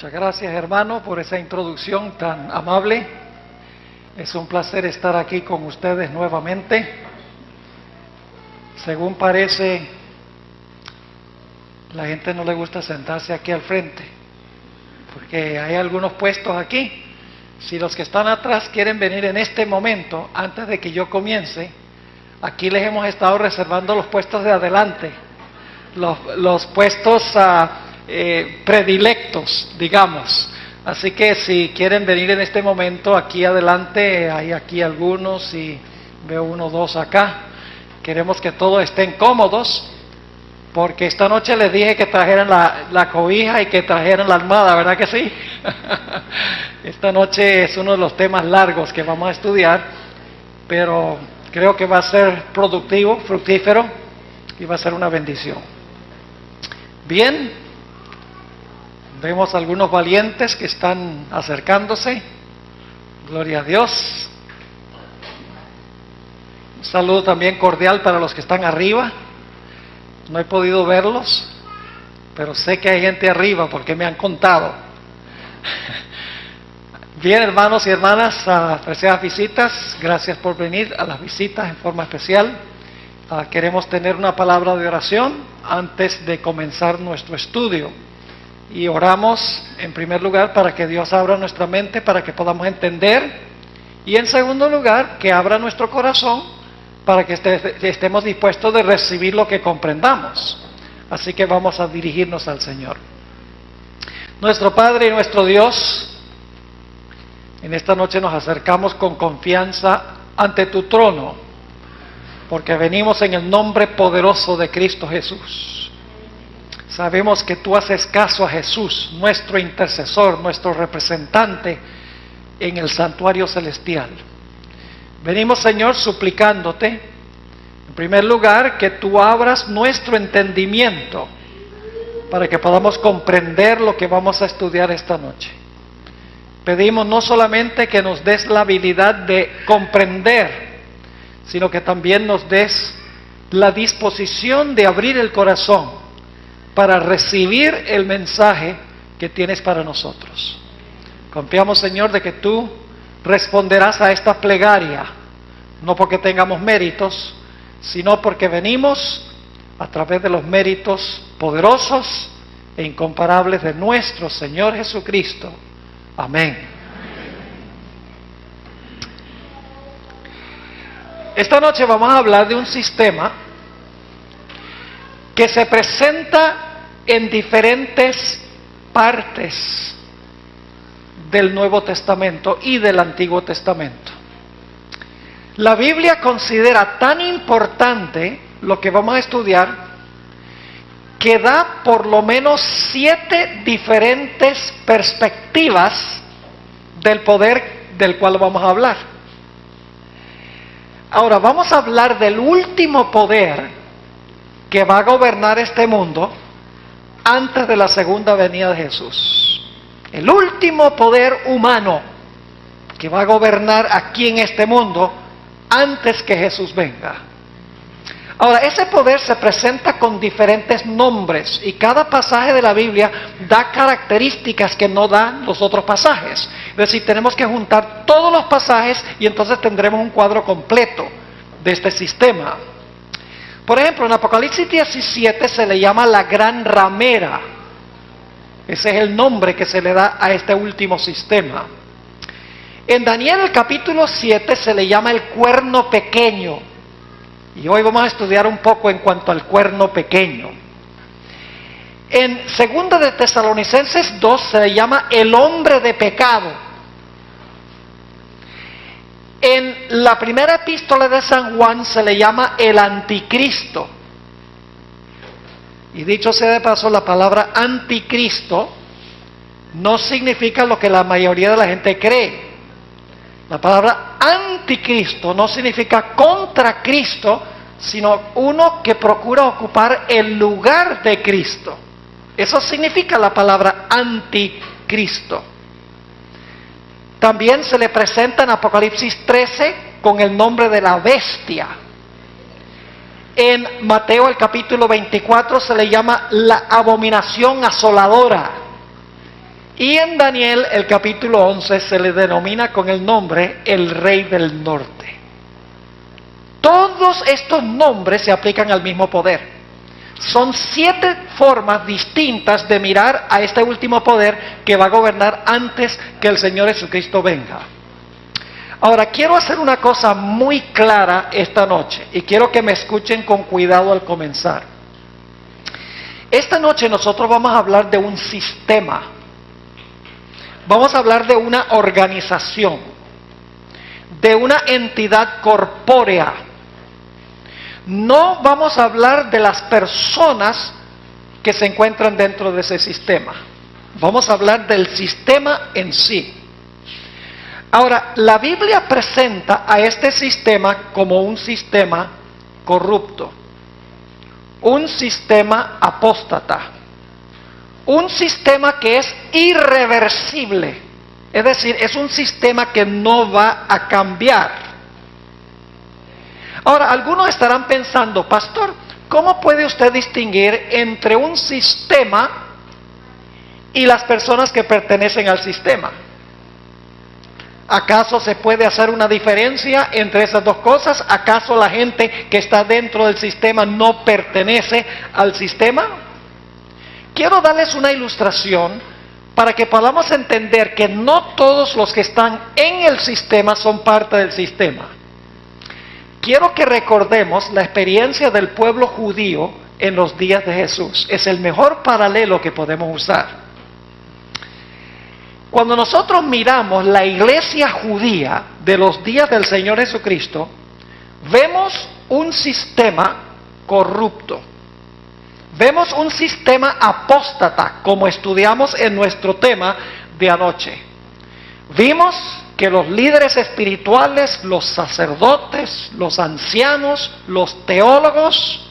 Muchas gracias, hermano, por esa introducción tan amable. Es un placer estar aquí con ustedes nuevamente. Según parece, la gente no le gusta sentarse aquí al frente, porque hay algunos puestos aquí. Si los que están atrás quieren venir en este momento, antes de que yo comience, aquí les hemos estado reservando los puestos de adelante, los puestos predilectos, digamos. Así que si quieren venir en este momento aquí adelante, hay aquí algunos y veo uno o dos acá. Queremos que todos estén cómodos, porque esta noche les dije que trajeran la cobija y que trajeran la almohada, ¿verdad que sí? Esta noche es uno de los temas largos que vamos a estudiar, pero creo que va a ser productivo, fructífero y va a ser una bendición. Bien, vemos algunos valientes que están acercándose. Gloria a Dios. Un saludo también cordial para los que están arriba. No he podido verlos, pero sé que hay gente arriba porque me han contado. Bien, hermanos y hermanas, apreciadas visitas, gracias por venir a las visitas en forma especial. Queremos tener una palabra de oración antes de comenzar nuestro estudio. Y oramos en primer lugar para que Dios abra nuestra mente para que podamos entender. Y en segundo lugar, que abra nuestro corazón para que estemos dispuestos de recibir lo que comprendamos. Así que vamos a dirigirnos al Señor. Nuestro Padre y nuestro Dios, en esta noche nos acercamos con confianza ante tu trono, porque venimos en el nombre poderoso de Cristo Jesús. Sabemos que tú haces caso a Jesús, nuestro intercesor, nuestro representante en el santuario celestial. Venimos, Señor, suplicándote, en primer lugar, que tú abras nuestro entendimiento para que podamos comprender lo que vamos a estudiar esta noche. Pedimos no solamente que nos des la habilidad de comprender, sino que también nos des la disposición de abrir el corazón para recibir el mensaje que tienes para nosotros. Confiamos, Señor, de que tú responderás a esta plegaria, no porque tengamos méritos, sino porque venimos a través de los méritos poderosos e incomparables de nuestro Señor Jesucristo. Amén. Esta noche vamos a hablar de un sistema que se presenta en diferentes partes del Nuevo Testamento y del Antiguo Testamento. La Biblia considera tan importante lo que vamos a estudiar que da por lo menos 7 diferentes perspectivas del poder del cual vamos a hablar. Ahora vamos a hablar del último poder que va a gobernar este mundo antes de la segunda venida de Jesús. El último poder humano que va a gobernar aquí en este mundo antes que Jesús venga. Ahora, ese poder se presenta con diferentes nombres y cada pasaje de la Biblia da características que no dan los otros pasajes. Es decir, tenemos que juntar todos los pasajes y entonces tendremos un cuadro completo de este sistema. Por ejemplo, en Apocalipsis 17 se le llama la gran ramera. Ese es el nombre que se le da a este último sistema. En Daniel el capítulo 7 se le llama el cuerno pequeño. Y hoy vamos a estudiar un poco en cuanto al cuerno pequeño. En 2 de Tesalonicenses 2 se le llama el hombre de pecado. En la primera epístola de San Juan se le llama el anticristo. Y dicho sea de paso, la palabra anticristo no significa lo que la mayoría de la gente cree. La palabra anticristo no significa contra Cristo, sino uno que procura ocupar el lugar de Cristo. Eso significa la palabra anticristo. También se le presenta en Apocalipsis 13 con el nombre de la bestia. En Mateo el capítulo 24 se le llama la abominación asoladora. Y en Daniel, el capítulo 11, se le denomina con el nombre el Rey del Norte. Todos estos nombres se aplican al mismo poder. Son 7 formas distintas de mirar a este último poder que va a gobernar antes que el Señor Jesucristo venga. Ahora, quiero hacer una cosa muy clara esta noche y quiero que me escuchen con cuidado al comenzar. Esta noche nosotros vamos a hablar de un sistema. Vamos a hablar de una organización, de una entidad corpórea. No vamos a hablar de las personas que se encuentran dentro de ese sistema. Vamos a hablar del sistema en sí. Ahora, la Biblia presenta a este sistema como un sistema corrupto, un sistema apóstata, un sistema que es irreversible. Es decir, es un sistema que no va a cambiar. Ahora, algunos estarán pensando, pastor, ¿cómo puede usted distinguir entre un sistema y las personas que pertenecen al sistema? ¿Acaso se puede hacer una diferencia entre esas dos cosas? ¿Acaso la gente que está dentro del sistema no pertenece al sistema? Quiero darles una ilustración para que podamos entender que no todos los que están en el sistema son parte del sistema. Quiero que recordemos la experiencia del pueblo judío en los días de Jesús. Es el mejor paralelo que podemos usar. Cuando nosotros miramos la iglesia judía de los días del Señor Jesucristo, vemos un sistema corrupto. Vemos un sistema apóstata, como estudiamos en nuestro tema de anoche. Vimos que los líderes espirituales, los sacerdotes, los ancianos, los teólogos,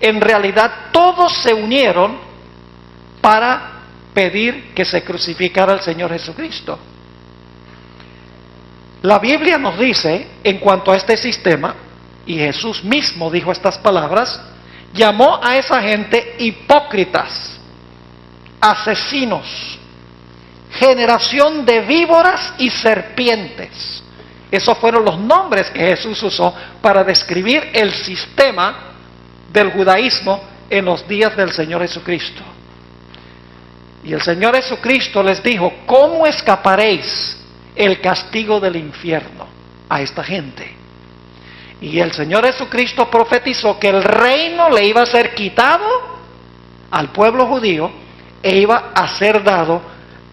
en realidad todos se unieron para pedir que se crucificara al Señor Jesucristo. La Biblia nos dice, en cuanto a este sistema, y Jesús mismo dijo estas palabras, llamó a esa gente hipócritas, asesinos, generación de víboras y serpientes. Esos fueron los nombres que Jesús usó para describir el sistema del judaísmo en los días del Señor Jesucristo. Y el Señor Jesucristo les dijo, ¿cómo escaparéis el castigo del infierno a esta gente? Y el Señor Jesucristo profetizó que el reino le iba a ser quitado al pueblo judío e iba a ser dado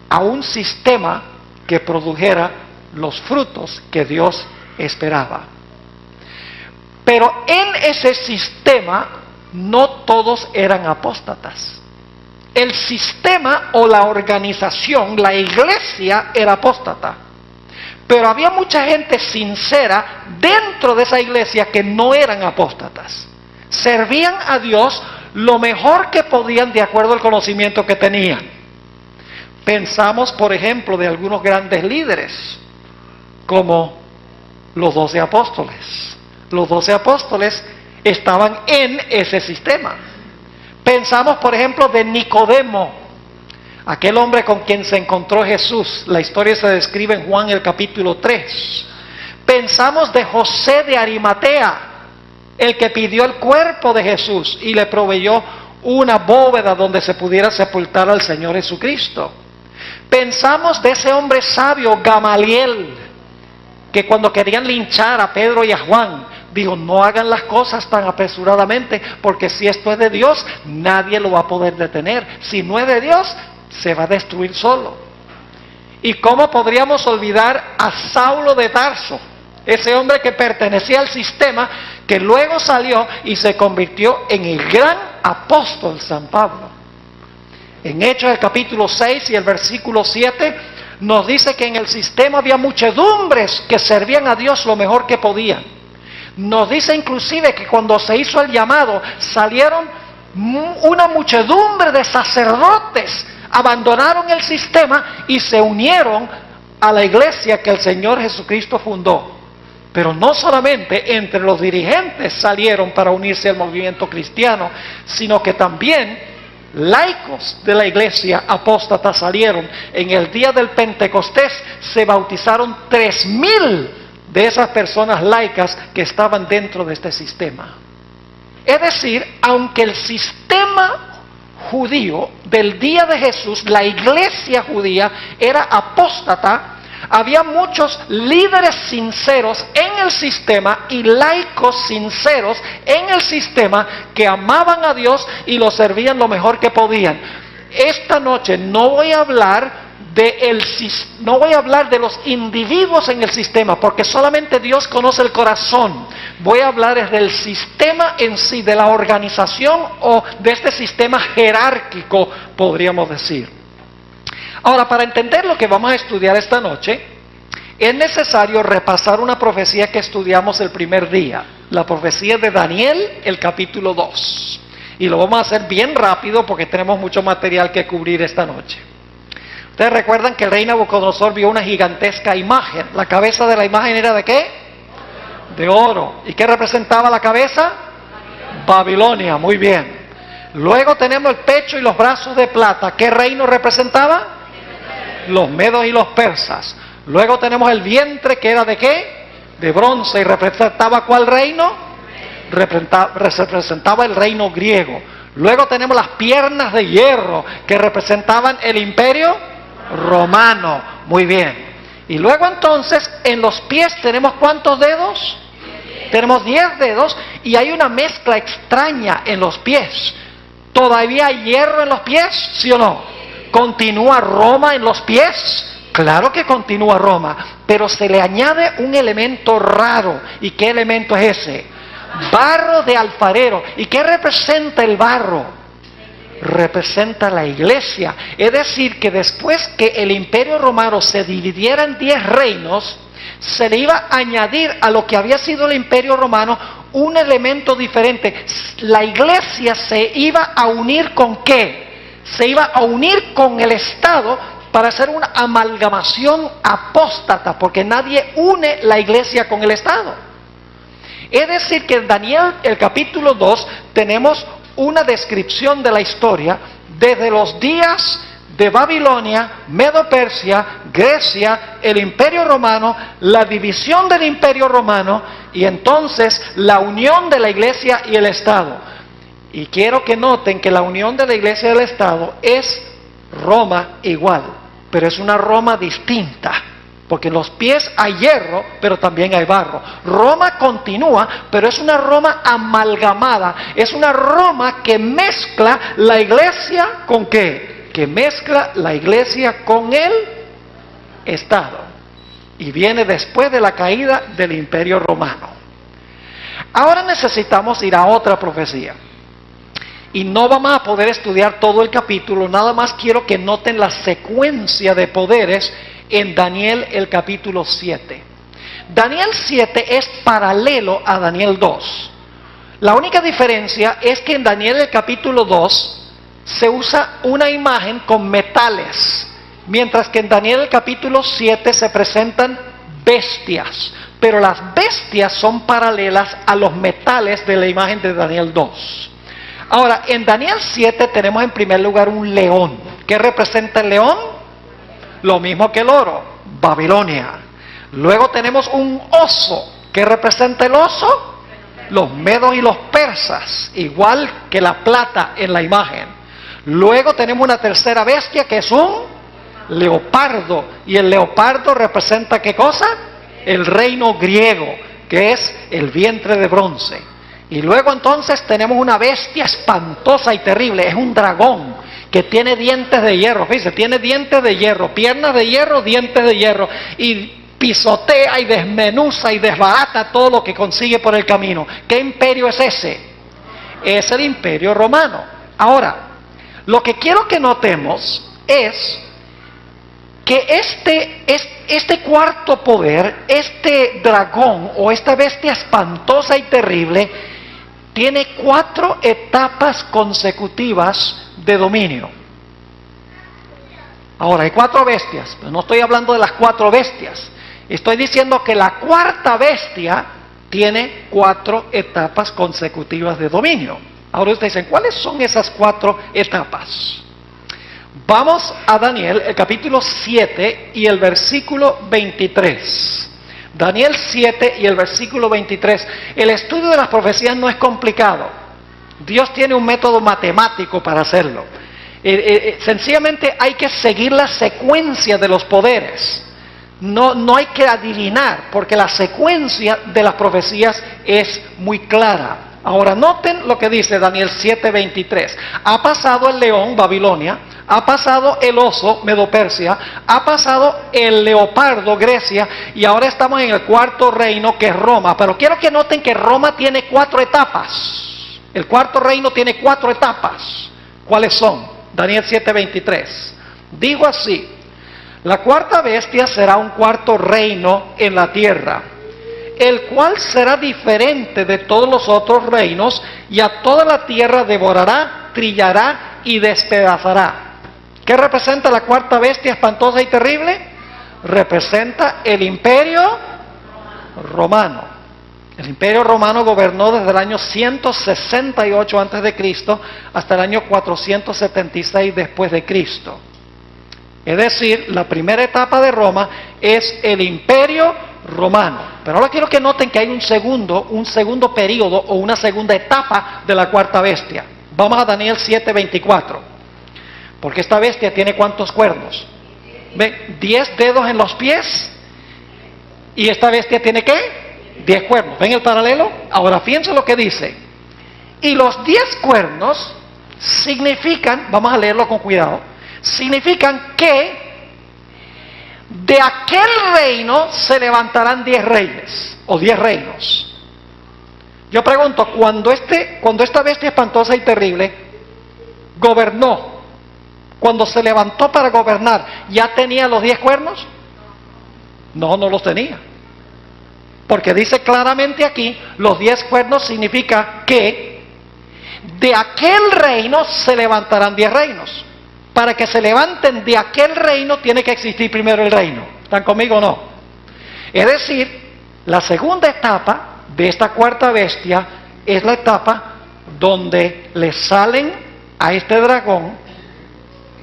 a un sistema que produjera los frutos que Dios esperaba. Pero en ese sistema no todos eran apóstatas. El sistema o la organización, la iglesia, era apóstata. Pero había mucha gente sincera dentro de esa iglesia que no eran apóstatas. Servían a Dios lo mejor que podían de acuerdo al conocimiento que tenían. Pensamos, por ejemplo, de algunos grandes líderes, como los 12 apóstoles. Los 12 apóstoles estaban en ese sistema. Pensamos, por ejemplo, de Nicodemo, aquel hombre con quien se encontró Jesús. La historia se describe en Juan el capítulo 3. Pensamos de José de Arimatea, el que pidió el cuerpo de Jesús y le proveyó una bóveda donde se pudiera sepultar al Señor Jesucristo. Pensamos de ese hombre sabio, Gamaliel, que cuando querían linchar a Pedro y a Juan, dijo, no hagan las cosas tan apresuradamente, porque si esto es de Dios, nadie lo va a poder detener. Si no es de Dios, se va a destruir solo. ¿Y cómo podríamos olvidar a Saulo de Tarso? Ese hombre que pertenecía al sistema, que luego salió y se convirtió en el gran apóstol San Pablo. En Hechos el capítulo 6 y el versículo 7 nos dice que en el sistema había muchedumbres que servían a Dios lo mejor que podían. Nos dice inclusive que cuando se hizo el llamado salieron una muchedumbre de sacerdotes, abandonaron el sistema y se unieron a la iglesia que el Señor Jesucristo fundó. Pero no solamente entre los dirigentes salieron para unirse al movimiento cristiano, sino que también laicos de la iglesia apóstata salieron. En el día del Pentecostés se bautizaron 3,000 de esas personas laicas que estaban dentro de este sistema. Es decir, aunque el sistema judío del día de Jesús, la iglesia judía, era apóstata, había muchos líderes sinceros en el sistema y laicos sinceros en el sistema que amaban a Dios y lo servían lo mejor que podían. Esta noche no voy a hablar de los individuos en el sistema, porque solamente Dios conoce el corazón. Voy a hablar del sistema en sí, de la organización o de este sistema jerárquico, podríamos decir. Ahora, para entender lo que vamos a estudiar esta noche, es necesario repasar una profecía que estudiamos el primer día, la profecía de Daniel, el capítulo 2. Y lo vamos a hacer bien rápido porque tenemos mucho material que cubrir esta noche. Ustedes recuerdan que el rey Nabucodonosor vio una gigantesca imagen. ¿La cabeza de la imagen era de qué? De oro. ¿Y qué representaba la cabeza? Babilonia, muy bien. Luego tenemos el pecho y los brazos de plata. ¿Qué reino representaba? Los medos y los persas. Luego tenemos el vientre, que era de qué? De bronce. ¿Y representaba cuál reino? Representaba el reino griego. Luego tenemos las piernas de hierro, que representaban el imperio romano. Muy bien. Y luego entonces en los pies tenemos ¿cuántos dedos? Tenemos 10 dedos y hay una mezcla extraña en los pies. ¿Todavía hay hierro en los pies? ¿Sí o no? ¿Continúa Roma en los pies? Claro que continúa Roma, pero se le añade un elemento raro. ¿Y qué elemento es ese? Barro de alfarero. ¿Y qué representa el barro? Representa la iglesia. Es decir, que después que el imperio romano se dividiera en 10 reinos, se le iba a añadir a lo que había sido el imperio romano un elemento diferente. La iglesia se iba a unir ¿con qué? Se iba a unir con el Estado para hacer una amalgamación apóstata, porque nadie une la iglesia con el Estado. Es decir, que en Daniel, el capítulo 2, tenemos una descripción de la historia desde los días de Babilonia, Medo-Persia, Grecia, el Imperio Romano, la división del Imperio Romano y entonces la unión de la iglesia y el Estado. Y quiero que noten que la unión de la iglesia y el Estado es Roma igual, pero es una Roma distinta, porque en los pies hay hierro, pero también hay barro. Roma continúa, pero es una Roma amalgamada, es una Roma que mezcla la iglesia ¿con qué? Que mezcla la iglesia con el Estado. Y viene después de la caída del Imperio Romano. Ahora necesitamos ir a otra profecía. Y no vamos a poder estudiar todo el capítulo, nada más quiero que noten la secuencia de poderes en Daniel el capítulo 7. Daniel 7 es paralelo a Daniel 2. La única diferencia es que en Daniel el capítulo 2 se usa una imagen con metales, mientras que en Daniel el capítulo 7 se presentan bestias, pero las bestias son paralelas a los metales de la imagen de Daniel 2. Ahora, en Daniel 7 tenemos en primer lugar un león. ¿Qué representa el león? Lo mismo que el oro, Babilonia. Luego tenemos un oso. ¿Qué representa el oso? Los medos y los persas, igual que la plata en la imagen. Luego tenemos una tercera bestia que es un leopardo. ¿Y el leopardo representa qué cosa? El reino griego, que es el vientre de bronce. Y luego entonces tenemos una bestia espantosa y terrible, es un dragón que tiene dientes de hierro, fíjense, tiene dientes de hierro, piernas de hierro, dientes de hierro, y pisotea y desmenuza y desbarata todo lo que consigue por el camino. ¿Qué imperio es ese? Es el Imperio Romano. Ahora, lo que quiero que notemos es que este cuarto poder, este dragón o esta bestia espantosa y terrible, tiene 4 etapas consecutivas de dominio. Ahora, hay 4 bestias, pero no estoy hablando de las 4 bestias. Estoy diciendo que la cuarta bestia tiene 4 etapas consecutivas de dominio. Ahora ustedes dicen, ¿cuáles son esas 4 etapas? Vamos a Daniel, el capítulo 7 y el versículo 23. Daniel 7 y el versículo 23. El estudio de las profecías no es complicado. Dios tiene un método matemático para hacerlo. Sencillamente hay que seguir la secuencia de los poderes. No hay que adivinar, porque la secuencia de las profecías es muy clara. Ahora noten lo que dice Daniel 7:23. Ha pasado el león, Babilonia, ha pasado el oso, Medo-Persia, ha pasado el leopardo, Grecia, y ahora estamos en el 4.º reino, que es Roma. Pero quiero que noten que Roma tiene 4 etapas. El 4.º reino tiene 4 etapas. ¿Cuáles son? Daniel 7:23. Digo así: la 4ª bestia será un 4.º reino en la tierra, el cual será diferente de todos los otros reinos, y a toda la tierra devorará, trillará y despedazará. ¿Qué representa la 4ª bestia espantosa y terrible? Representa el imperio romano. El imperio romano gobernó desde el año 168 a.C. hasta el año 476 después de Cristo. Es decir, la primera etapa de Roma es el imperio romano. Pero ahora quiero que noten que hay un segundo periodo o una segunda etapa de la 4ª bestia. Vamos a Daniel 7:24. Porque esta bestia tiene ¿cuántos cuernos? ¿Ven? 10 dedos en los pies. ¿Y esta bestia tiene qué? 10 cuernos. ¿Ven el paralelo? Ahora fíjense lo que dice. Y los 10 cuernos significan, vamos a leerlo con cuidado, significan que de aquel reino se levantarán 10 reyes o 10 reinos. Yo pregunto, cuando esta bestia espantosa y terrible gobernó, cuando se levantó para gobernar, ¿ya tenía los 10 cuernos? No los tenía. Porque dice claramente aquí, los 10 cuernos significa que de aquel reino se levantarán 10 reinos. Para que se levanten de aquel reino tiene que existir primero el reino. ¿Están conmigo o no? Es decir, la segunda etapa de esta 4ª bestia es la etapa donde le salen a este dragón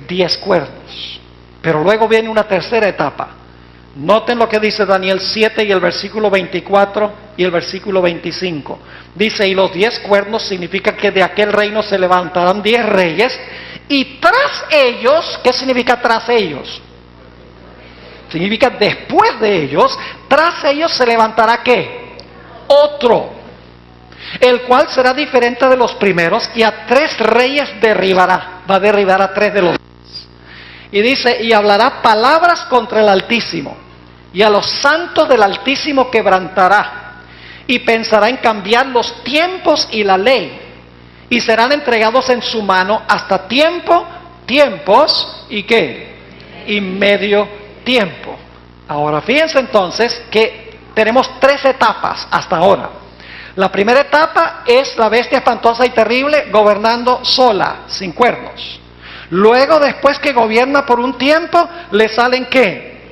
10 cuernos. Pero luego viene una tercera etapa. Noten lo que dice Daniel 7 y el versículo 24 y el versículo 25. Dice, y los 10 cuernos significan que de aquel reino se levantarán 10 reyes, y tras ellos, ¿qué significa tras ellos? Significa después de ellos, tras ellos se levantará ¿qué? Otro, el cual será diferente de los primeros, y a 3 reyes derribará. Va a derribar a 3 de los. Y dice, y hablará palabras contra el Altísimo, y a los santos del Altísimo quebrantará, y pensará en cambiar los tiempos y la ley, y serán entregados en su mano hasta tiempos, ¿y qué? Y medio tiempo. Ahora fíjense entonces que tenemos 3 etapas hasta ahora. La primera etapa es la bestia espantosa y terrible gobernando sola, sin cuernos. Luego, después que gobierna por un tiempo, le salen ¿qué?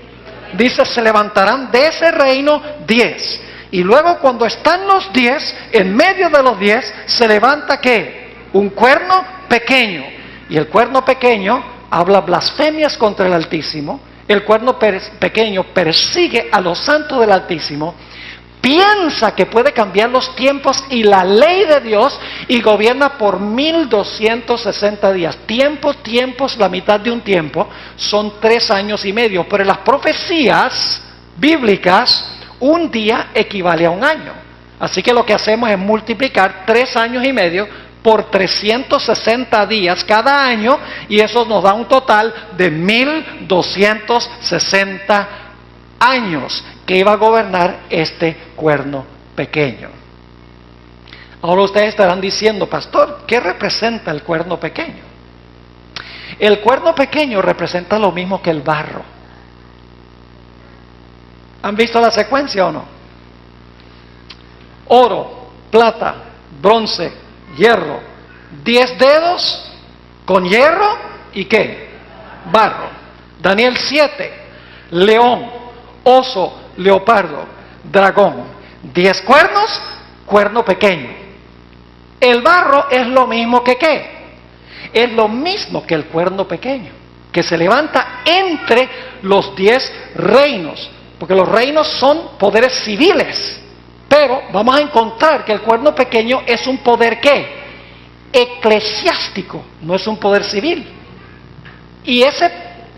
Dice, se levantarán de ese reino 10. Y luego cuando están los 10, en medio de los 10, se levanta ¿qué? Un cuerno pequeño. Y el cuerno pequeño habla blasfemias contra el Altísimo. El cuerno pequeño persigue a los santos del Altísimo. Piensa que puede cambiar los tiempos y la ley de Dios, y gobierna por 1260 días. Tiempos, la mitad de un tiempo, son 3 años y medio. Pero en las profecías bíblicas, un día equivale a un año. Así que lo que hacemos es multiplicar 3 años y medio por 360 días cada año, y eso nos da un total de 1260 años que iba a gobernar este cuerno pequeño. Ahora ustedes estarán diciendo, pastor, ¿qué representa el cuerno pequeño? El cuerno pequeño representa lo mismo que el barro. ¿Han visto la secuencia o no? Oro, plata, bronce, hierro, 10 dedos con hierro y ¿qué? Barro. Daniel 7, león, oso, leopardo, dragón, 10 cuernos, cuerno pequeño. El barro es lo mismo que ¿qué? Es lo mismo que el cuerno pequeño, que se levanta entre los 10 reinos, porque los reinos son poderes civiles, pero vamos a encontrar que el cuerno pequeño es un poder ¿qué? Eclesiástico, no es un poder civil. Y ese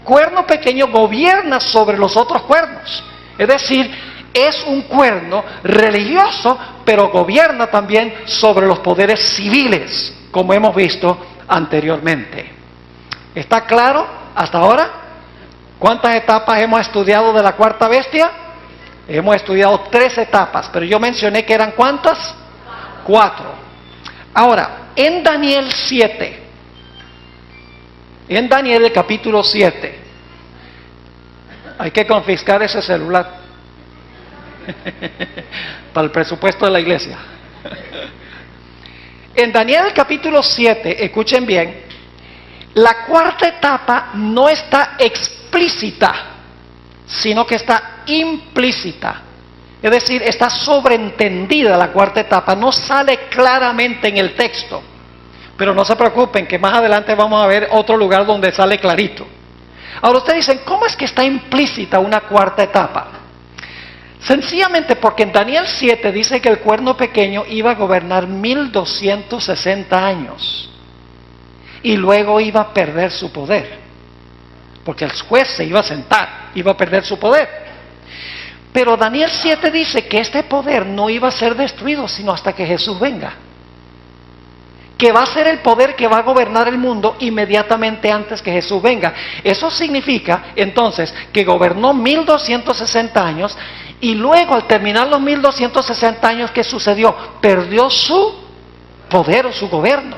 cuerno pequeño gobierna sobre los otros cuernos, es decir, es un cuerno religioso, pero gobierna también sobre los poderes civiles, como hemos visto anteriormente. ¿Está claro hasta ahora? ¿Cuántas etapas hemos estudiado de la cuarta bestia? Hemos estudiado 3 etapas, pero yo mencioné que eran ¿cuántas? 4. Ahora, en Daniel 7, en Daniel el capítulo 7, hay que confiscar ese celular para el presupuesto de la iglesia. En Daniel el capítulo 7, escuchen bien, la cuarta etapa no está explícita, sino que está implícita. Es decir, está sobreentendida la cuarta etapa, no sale claramente en el texto. Pero no se preocupen, que más adelante vamos a ver otro lugar donde sale clarito. Ahora ustedes dicen, ¿cómo es que está implícita una cuarta etapa? Sencillamente porque en Daniel 7 dice que el cuerno pequeño iba a gobernar 1260 años. Y luego iba a perder su poder. Porque el juez se iba a sentar, iba a perder su poder. Pero Daniel 7 dice que este poder no iba a ser destruido sino hasta que Jesús venga. Que va a ser el poder que va a gobernar el mundo inmediatamente antes que Jesús venga. Eso significa entonces que gobernó 1260 años y luego al terminar los 1260 años, ¿qué sucedió? Perdió su poder o su gobierno.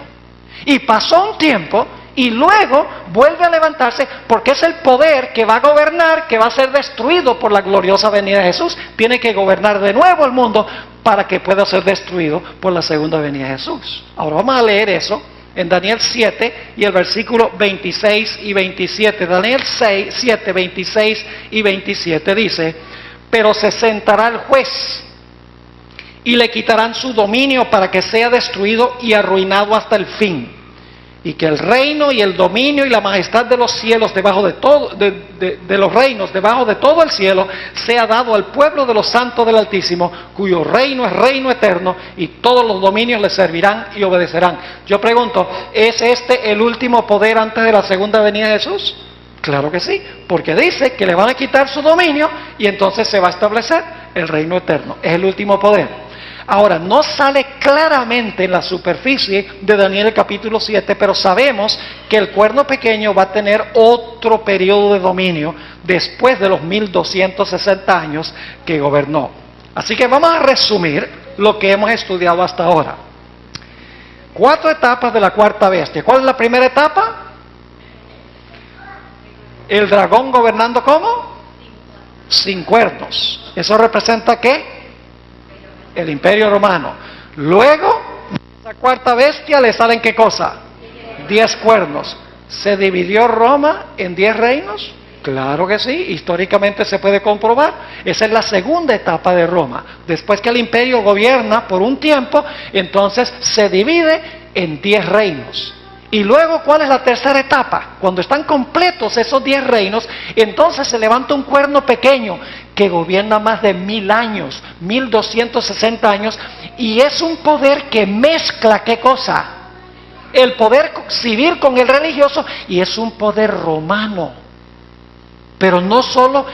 Y pasó un tiempo y luego vuelve a levantarse porque es el poder que va a gobernar, que va a ser destruido por la gloriosa venida de Jesús. Tiene que gobernar de nuevo el mundo para que pueda ser destruido por la segunda venida de Jesús. Ahora vamos a leer eso en Daniel 7 y el versículo 26 y 27. Daniel 7, 26 y 27 dice: pero se sentará el juez y le quitarán su dominio para que sea destruido y arruinado hasta el fin. Y que el reino y el dominio y la majestad de los cielos debajo de todo, de los reinos debajo de todo el cielo sea dado al pueblo de los santos del Altísimo, cuyo reino es reino eterno y todos los dominios le servirán y obedecerán. Yo pregunto, ¿es este el último poder antes de la segunda venida de Jesús? Claro que sí, porque dice que le van a quitar su dominio y entonces se va a establecer el reino eterno. Es el último poder. Ahora, no sale claramente en la superficie de Daniel capítulo 7, pero sabemos que el cuerno pequeño va a tener otro periodo de dominio después de los 1260 años que gobernó. Así que vamos a resumir lo que hemos estudiado hasta ahora. 4 etapas de la cuarta bestia. ¿Cuál es la primera etapa? El dragón gobernando ¿cómo? Sin cuernos. ¿Eso representa qué? El imperio romano. Luego, esa cuarta bestia le salen ¿qué cosa? 10 cuernos. ¿Se dividió Roma en 10 reinos? Claro que sí, históricamente se puede comprobar. Esa es la segunda etapa de Roma. Después que el imperio gobierna por un tiempo, entonces se divide en 10 reinos. Y luego, ¿cuál es la tercera etapa? Cuando están completos esos 10 reinos, entonces se levanta un cuerno pequeño que gobierna más de 1000 años, 1260 años, y es un poder que mezcla, ¿qué cosa? El poder civil con el religioso, y es un poder romano. Pero no solo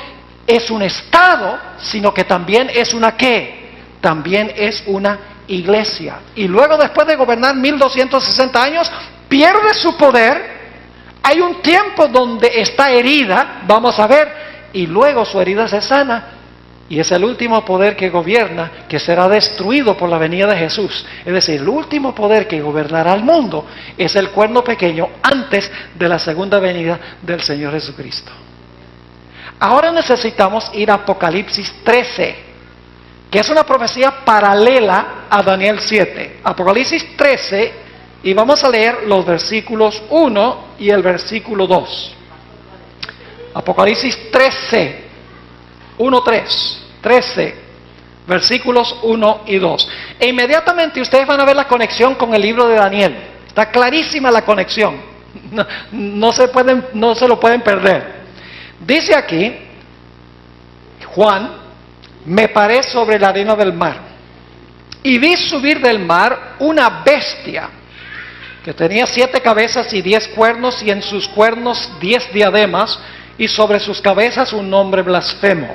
es un estado, sino que también es una ¿qué? También es una iglesia. Y luego, después de gobernar 1260 años, pierde su poder. Hay un tiempo donde está herida, vamos a ver, y luego su herida se sana, y es el último poder que gobierna, que será destruido por la venida de Jesús. Es decir, el último poder que gobernará el mundo es el cuerno pequeño antes de la segunda venida del Señor Jesucristo. Ahora necesitamos ir a Apocalipsis 13, que es una profecía paralela a Daniel 7. Apocalipsis 13, y vamos a leer los versículos 1 y el versículo 2. Apocalipsis 13, 1, 3, 13, versículos 1 y 2. E inmediatamente ustedes van a ver la conexión con el libro de Daniel. Está clarísima la conexión. No se lo pueden perder. Dice aquí, Juan, me paré sobre la arena del mar y vi subir del mar una bestia que tenía 7 cabezas y 10 cuernos, y en sus cuernos 10 diademas, y sobre sus cabezas un nombre blasfemo.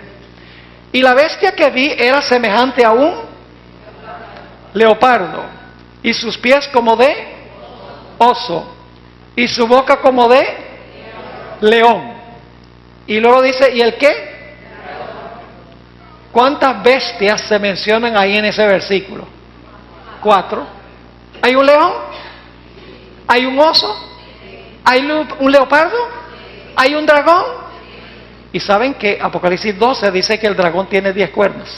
Y la bestia que vi era semejante a un leopardo, y sus pies como de oso, y su boca como de león. Y luego dice, ¿y el qué? ¿Cuántas bestias se mencionan ahí en ese versículo? 4. ¿Hay un león? ¿Hay un oso? ¿Hay un leopardo? ¿Hay un dragón? Y saben que Apocalipsis 12 dice que el dragón tiene 10 cuernos.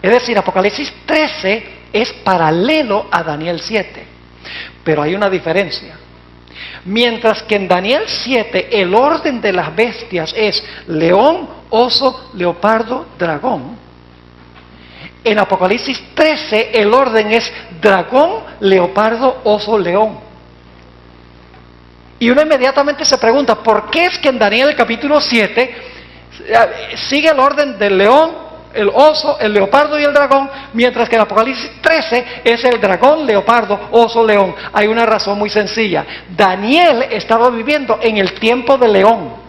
Es decir, Apocalipsis 13 es paralelo a Daniel 7. Pero hay una diferencia. Mientras que en Daniel 7 el orden de las bestias es león, oso, leopardo, dragón. En Apocalipsis 13 el orden es dragón, leopardo, oso, león. Y uno inmediatamente se pregunta, ¿por qué es que en Daniel capítulo 7 sigue el orden del león, el oso, el leopardo y el dragón, mientras que en Apocalipsis 13 es el dragón, leopardo, oso, león? Hay una razón muy sencilla. Daniel estaba viviendo en el tiempo del león.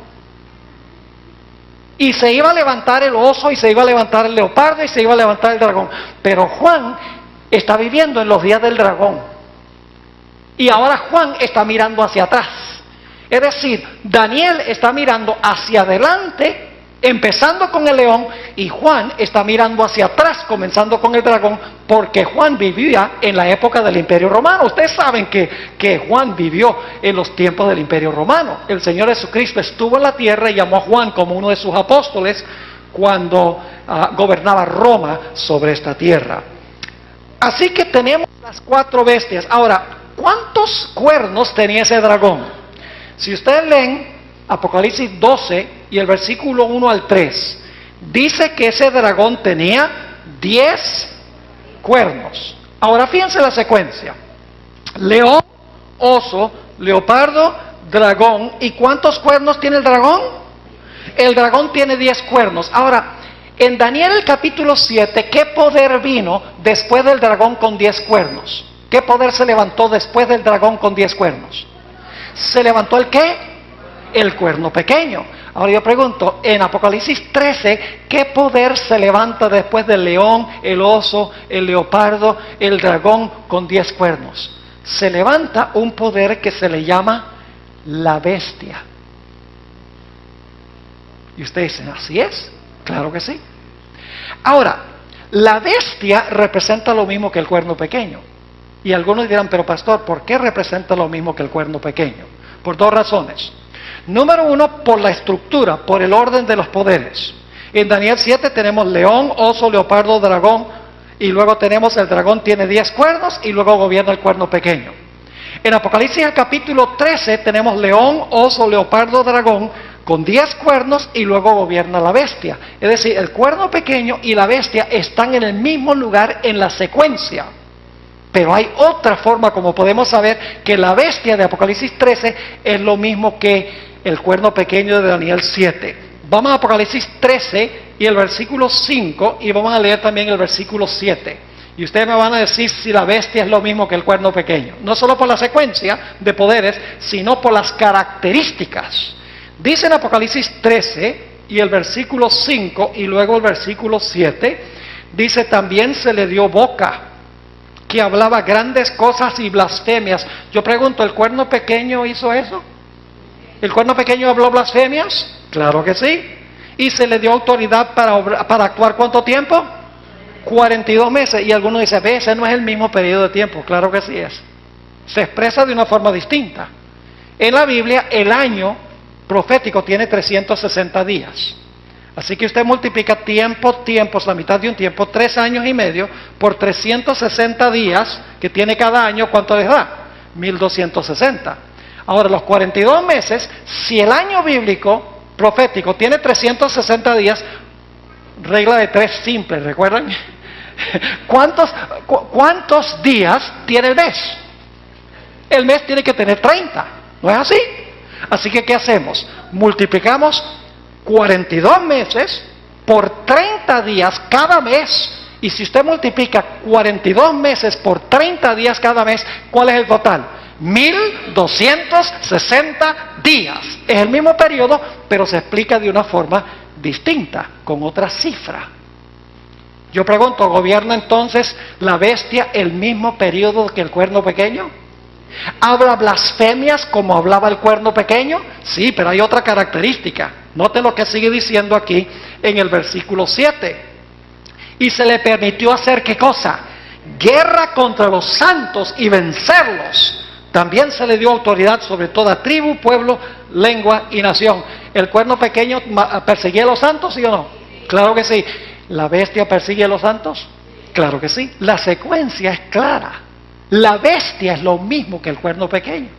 Y se iba a levantar el oso, y se iba a levantar el leopardo, y se iba a levantar el dragón. Pero Juan está viviendo en los días del dragón. Y ahora Juan está mirando hacia atrás. Es decir, Daniel está mirando hacia adelante, empezando con el león, y Juan está mirando hacia atrás, comenzando con el dragón, porque Juan vivía en la época del Imperio Romano. Ustedes saben que Juan vivió en los tiempos del Imperio Romano. El Señor Jesucristo estuvo en la tierra y llamó a Juan como uno de sus apóstoles cuando gobernaba Roma sobre esta tierra. Así que tenemos las 4 bestias. Ahora, ¿cuántos cuernos tenía ese dragón? Si ustedes leen Apocalipsis 12 y el versículo 1 al 3, dice que ese dragón tenía 10 cuernos. Ahora fíjense la secuencia: león, oso, leopardo, dragón. ¿Y cuántos cuernos tiene el dragón? El dragón tiene 10 cuernos. Ahora, en Daniel el capítulo 7, ¿qué poder vino después del dragón con 10 cuernos? ¿Qué poder se levantó después del dragón con 10 cuernos? ¿Se levantó el qué? El cuerno pequeño. Ahora yo pregunto, en Apocalipsis 13, ¿qué poder se levanta después del león, el oso, el leopardo, el dragón con 10 cuernos? Se levanta un poder que se le llama la bestia. Y ustedes dicen, ¿así es? Claro que sí. Ahora, la bestia representa lo mismo que el cuerno pequeño. Y algunos dirán, pero pastor, ¿por qué representa lo mismo que el cuerno pequeño? Por 2 razones. Número 1, por la estructura, por el orden de los poderes. En Daniel 7 tenemos león, oso, leopardo, dragón, y luego tenemos el dragón tiene 10 cuernos y luego gobierna el cuerno pequeño. En Apocalipsis el capítulo 13 tenemos león, oso, leopardo, dragón con 10 cuernos y luego gobierna la bestia. Es decir, el cuerno pequeño y la bestia están en el mismo lugar en la secuencia. Pero hay otra forma como podemos saber que la bestia de Apocalipsis 13 es lo mismo que el cuerno pequeño de Daniel 7. Vamos a Apocalipsis 13 y el versículo 5 y vamos a leer también el versículo 7. Y ustedes me van a decir si la bestia es lo mismo que el cuerno pequeño. No solo por la secuencia de poderes, sino por las características. Dice en Apocalipsis 13 y el versículo 5 y luego el versículo 7, dice también se le dio boca, que hablaba grandes cosas y blasfemias. Yo pregunto, ¿el cuerno pequeño hizo eso? ¿El cuerno pequeño habló blasfemias? Claro que sí. ¿Y se le dio autoridad para actuar cuánto tiempo? 42 meses. Y algunos dicen, ve, ese no es el mismo periodo de tiempo. Claro que sí es. Se expresa de una forma distinta. En la Biblia, el año profético tiene 360 días. Así que usted multiplica tiempos, la mitad de un tiempo, 3 años y medio, por 360 días que tiene cada año, ¿cuánto les da? 1260. Ahora, los 42 meses, si el año bíblico profético tiene 360 días, regla de 3 simple, ¿recuerdan? ¿Cuántos días tiene el mes? El mes tiene que tener 30, ¿no es así? Así que, ¿qué hacemos? Multiplicamos 42 meses por 30 días cada mes. Y si usted multiplica 42 meses por 30 días cada mes, ¿cuál es el total? 1260 días. Es el mismo periodo, pero se explica de una forma distinta, con otra cifra. Yo pregunto, ¿gobierna entonces la bestia el mismo periodo que el cuerno pequeño? ¿Habla blasfemias como hablaba el cuerno pequeño? Sí, pero hay otra característica. Note lo que sigue diciendo aquí en el versículo 7. Y se le permitió hacer, ¿qué cosa? Guerra contra los santos y vencerlos. También se le dio autoridad sobre toda tribu, pueblo, lengua y nación. ¿El cuerno pequeño perseguía a los santos, sí o no? Claro que sí. ¿La bestia persigue a los santos? Claro que sí. La secuencia es clara. La bestia es lo mismo que el cuerno pequeño.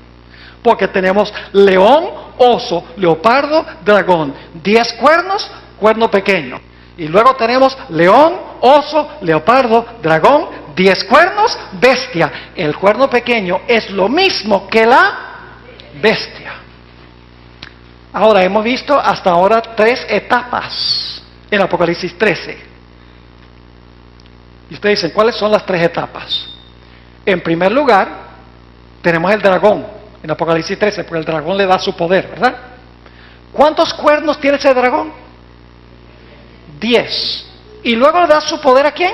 Porque tenemos león, oso, leopardo, dragón. 10 cuernos, cuerno pequeño. Y luego tenemos león, oso, leopardo, dragón, 10 cuernos, bestia. El cuerno pequeño es lo mismo que la bestia. Ahora, hemos visto hasta ahora 3 etapas en Apocalipsis 13. Y ustedes dicen, ¿cuáles son las 3 etapas? En primer lugar, tenemos el dragón en Apocalipsis 13, porque el dragón le da su poder, ¿verdad? ¿Cuántos cuernos tiene ese dragón? 10. ¿Y luego le da su poder a quién?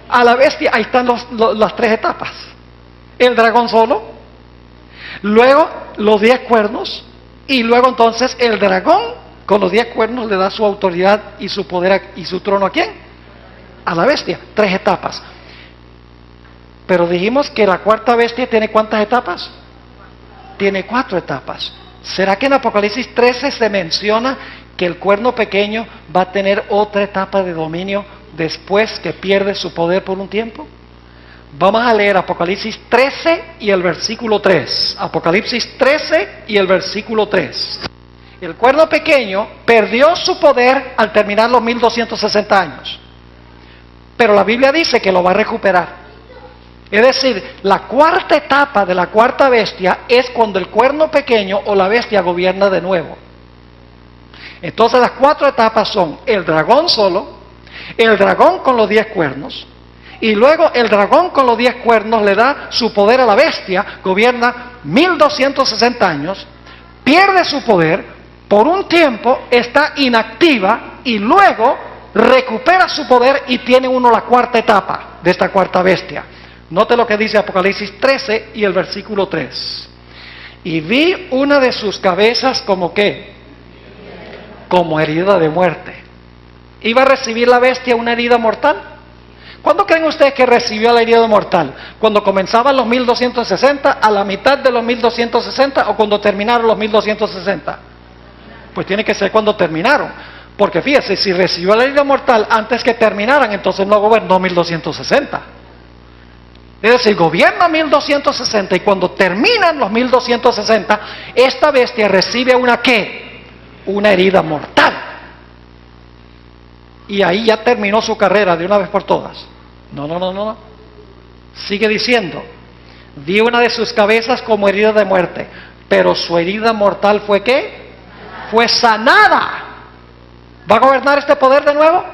A la bestia. Ahí están las 3 etapas. El dragón solo, luego los 10 cuernos, y luego entonces el dragón con los 10 cuernos le da su autoridad y su poder y su trono a quién? A la bestia. 3 etapas. Pero dijimos que la cuarta bestia tiene ¿cuántas etapas? Tiene 4 etapas. ¿Será que en Apocalipsis 13 se menciona que el cuerno pequeño va a tener otra etapa de dominio después que pierde su poder por un tiempo? Vamos a leer Apocalipsis 13 y el versículo 3. Apocalipsis 13 y el versículo 3. El cuerno pequeño perdió su poder al terminar los 1260 años. Pero la Biblia dice que lo va a recuperar. Es decir, la cuarta etapa de la cuarta bestia es cuando el cuerno pequeño o la bestia gobierna de nuevo. Entonces las 4 etapas son el dragón solo, el dragón con los 10 cuernos, y luego el dragón con los 10 cuernos le da su poder a la bestia, gobierna 1260 años, pierde su poder, por un tiempo está inactiva y luego recupera su poder y tiene uno la cuarta etapa de esta cuarta bestia. Note lo que dice Apocalipsis 13 y el versículo 3. Y vi una de sus cabezas como ¿qué? Como herida de muerte. ¿Iba a recibir la bestia una herida mortal? ¿Cuándo creen ustedes que recibió la herida mortal? ¿Cuando comenzaban los 1260, a la mitad de los 1260 o cuando terminaron los 1260? Pues tiene que ser cuando terminaron. Porque fíjese, si recibió la herida mortal antes que terminaran, entonces no gobernó 1260. Es decir, gobierna 1260 y cuando terminan los 1260, esta bestia recibe una ¿qué? Una herida mortal. Y ahí ya terminó su carrera de una vez por todas. No. Sigue diciendo, vi una de sus cabezas como herida de muerte, pero su herida mortal fue ¿qué? Fue sanada. ¿Va a gobernar este poder de nuevo?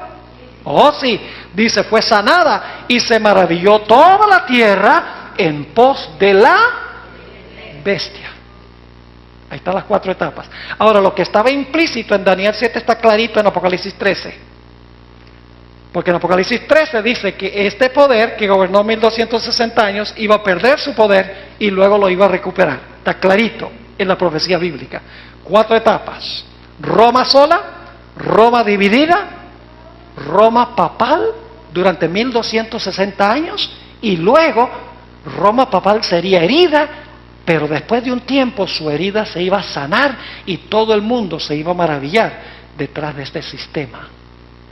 Oh sí, dice, fue sanada y se maravilló toda la tierra en pos de la bestia. Ahí están las 4 etapas. Ahora, lo que estaba implícito en Daniel 7 está clarito en Apocalipsis 13. Porque en Apocalipsis 13 dice que este poder que gobernó 1260 años iba a perder su poder y luego lo iba a recuperar. Está clarito en la profecía bíblica. 4 etapas. Roma sola, Roma dividida, Roma papal durante 1260 años y luego Roma papal sería herida, pero después de un tiempo su herida se iba a sanar y todo el mundo se iba a maravillar detrás de este sistema.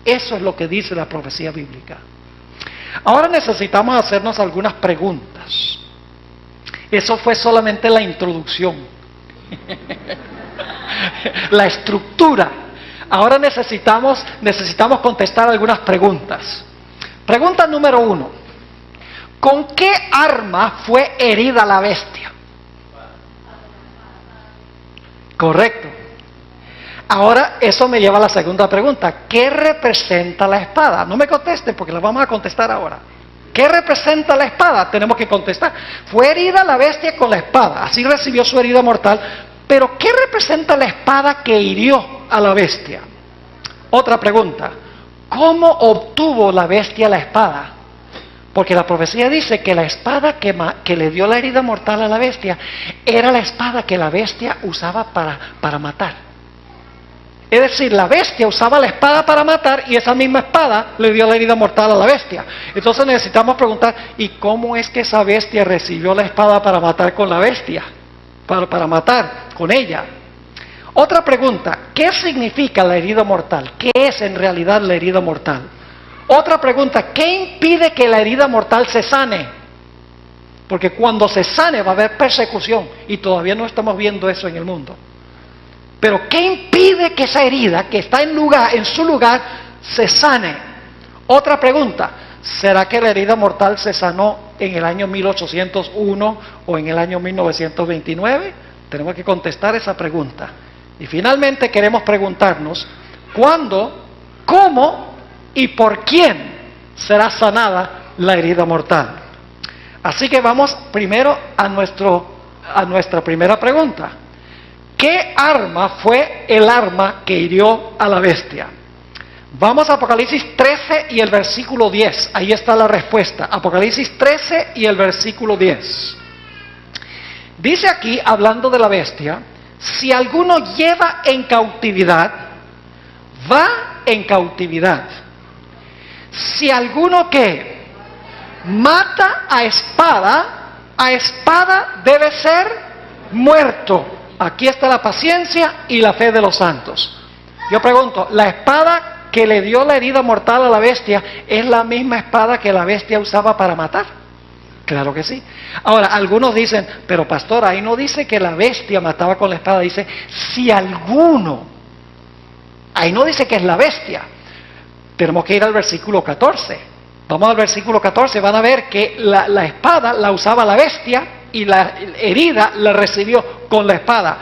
Eso es lo que dice la profecía bíblica. Ahora necesitamos hacernos algunas preguntas. Eso fue solamente la introducción. La estructura. Ahora necesitamos contestar algunas preguntas. Pregunta número 1. ¿Con qué arma fue herida la bestia? Correcto. Ahora eso me lleva a la segunda pregunta. ¿Qué representa la espada? No me conteste porque la vamos a contestar ahora. ¿Qué representa la espada? Tenemos que contestar. Fue herida la bestia con la espada, así recibió su herida mortal. Pero ¿qué representa la espada que hirió a la bestia? Otra pregunta. ¿Cómo obtuvo la bestia la espada? Porque la profecía dice que la espada que le dio la herida mortal a la bestia era la espada que la bestia usaba para matar. Es decir, la bestia usaba la espada para matar y esa misma espada le dio la herida mortal a la bestia. Entonces necesitamos preguntar, ¿y cómo es que esa bestia recibió la espada para matar con la bestia? Para matar con ella. Otra pregunta, ¿qué significa la herida mortal? ¿Qué es en realidad la herida mortal? Otra pregunta, ¿qué impide que la herida mortal se sane? Porque cuando se sane va a haber persecución y todavía no estamos viendo eso en el mundo. Pero ¿qué impide que esa herida que está en su lugar se sane? Otra pregunta, ¿será que la herida mortal se sanó en el año 1801 o en el año 1929? Tenemos que contestar esa pregunta. Y finalmente queremos preguntarnos, ¿cuándo, cómo y por quién será sanada la herida mortal? Así que vamos primero a nuestra primera pregunta. ¿Qué arma fue el arma que hirió a la bestia? Vamos a Apocalipsis 13 y el versículo 10. Ahí está la respuesta. Apocalipsis 13 y el versículo 10. Dice aquí, hablando de la bestia, si alguno lleva en cautividad, va en cautividad. Si alguno que mata a espada debe ser muerto. Aquí está la paciencia y la fe de los santos. Yo pregunto, ¿la espada que le dio la herida mortal a la bestia es la misma espada que la bestia usaba para matar? Claro que sí. Ahora, algunos dicen, pero pastor, ahí no dice que la bestia mataba con la espada, dice, si alguno. Ahí no dice que es la bestia. Tenemos que ir al versículo 14. Vamos al versículo 14, van a ver que la espada la usaba la bestia y la herida la recibió con la espada.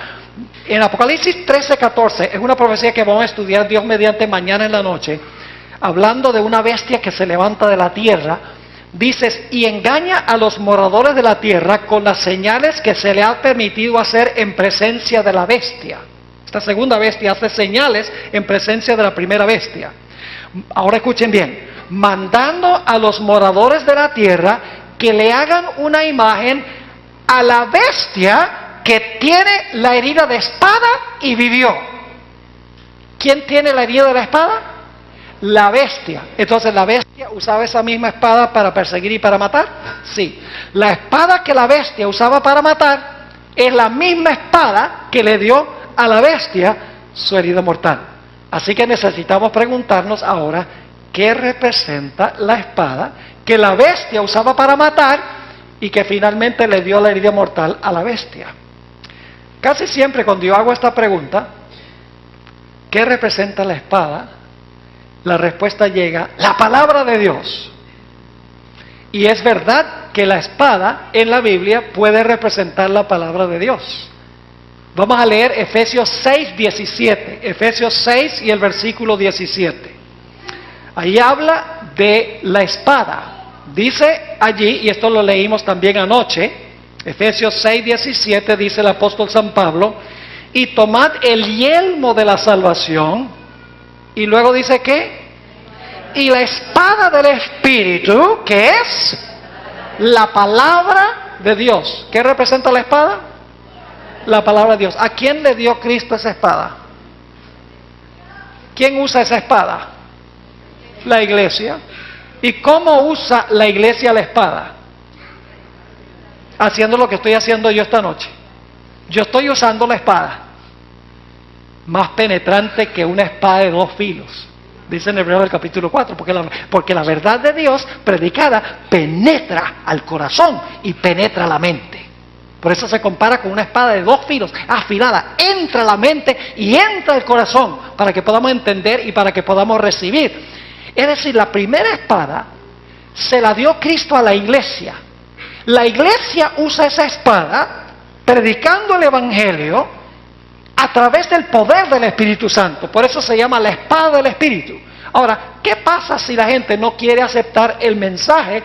En Apocalipsis 13:14 es una profecía que vamos a estudiar Dios mediante mañana en la noche, hablando de una bestia que se levanta de la tierra. Dices, y engaña a los moradores de la tierra con las señales que se le ha permitido hacer en presencia de la bestia. Esta segunda bestia hace señales en presencia de la primera bestia. Ahora escuchen bien, mandando a los moradores de la tierra que le hagan una imagen a la bestia que tiene la herida de espada y vivió. ¿Quién tiene la herida de la espada? La bestia. Entonces, ¿la bestia usaba esa misma espada para perseguir y para matar? Sí. La espada que la bestia usaba para matar es la misma espada que le dio a la bestia su herida mortal. Así que necesitamos preguntarnos ahora, ¿qué representa la espada que la bestia usaba para matar y que finalmente le dio la herida mortal a la bestia? Casi siempre cuando yo hago esta pregunta, ¿qué representa la espada? La respuesta llega, la palabra de Dios. Y es verdad que la espada en la Biblia puede representar la palabra de Dios. Vamos a leer Efesios 6:17. Efesios 6 y el versículo 17. Ahí habla de la espada. Dice allí, y esto lo leímos también anoche, Efesios 6:17 dice el apóstol San Pablo, y tomad el yelmo de la salvación, y luego dice ¿qué? Y la espada del Espíritu, que es la palabra de Dios. ¿Qué representa la espada? La palabra de Dios. ¿A quién le dio Cristo esa espada? ¿Quién usa esa espada? La iglesia. ¿Y cómo usa la iglesia la espada? Haciendo lo que estoy haciendo yo esta noche. Yo estoy usando la espada, más penetrante que una espada de 2 filos, dice en Hebreos del capítulo 4, porque la verdad de Dios predicada penetra al corazón y penetra la mente. Por eso se compara con una espada de 2 filos, afilada, entra a la mente y entra al corazón para que podamos entender y para que podamos recibir. Es decir, la primera espada se la dio Cristo a la iglesia. La iglesia usa esa espada predicando el Evangelio a través del poder del Espíritu Santo. Por eso se llama la espada del Espíritu. Ahora, ¿qué pasa si la gente no quiere aceptar el mensaje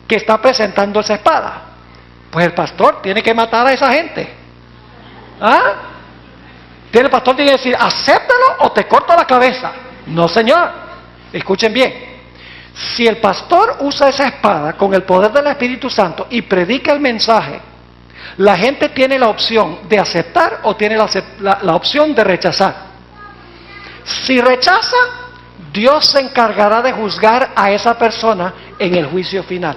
que está presentando esa espada? Pues el pastor tiene que matar a esa gente. ¿Ah? El pastor tiene que decir, acéptalo o te corto la cabeza. No, señor. Escuchen bien. Si el pastor usa esa espada con el poder del Espíritu Santo y predica el mensaje, la gente tiene la opción de aceptar o tiene la opción de rechazar. Si rechaza, Dios se encargará de juzgar a esa persona en el juicio final.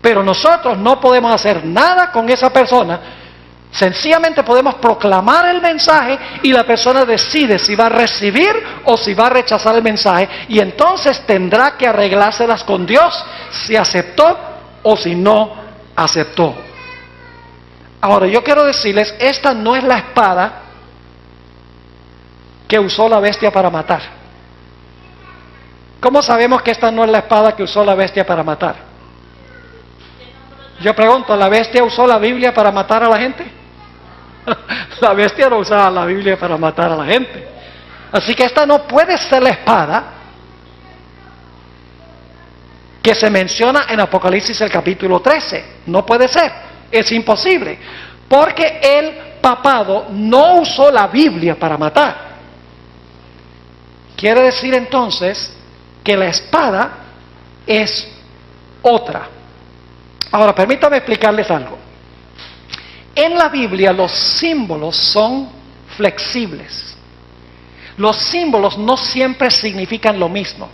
Pero nosotros no podemos hacer nada con esa persona. Sencillamente podemos proclamar el mensaje y la persona decide si va a recibir o si va a rechazar el mensaje, y entonces tendrá que arreglárselas con Dios si aceptó o si no aceptó. Ahora, yo quiero decirles, esta no es la espada que usó la bestia para matar. ¿Cómo sabemos que esta no es la espada que usó la bestia para matar? Yo pregunto, ¿la bestia usó la Biblia para matar a la gente? La bestia no usaba la Biblia para matar a la gente. Así que esta no puede ser la espada que se menciona en Apocalipsis el capítulo 13. No puede ser, es imposible, porque el papado no usó la Biblia para matar. Quiere decir entonces que la espada es otra. Ahora, permítame explicarles algo. En la Biblia los símbolos son flexibles. Los símbolos no siempre significan lo mismo.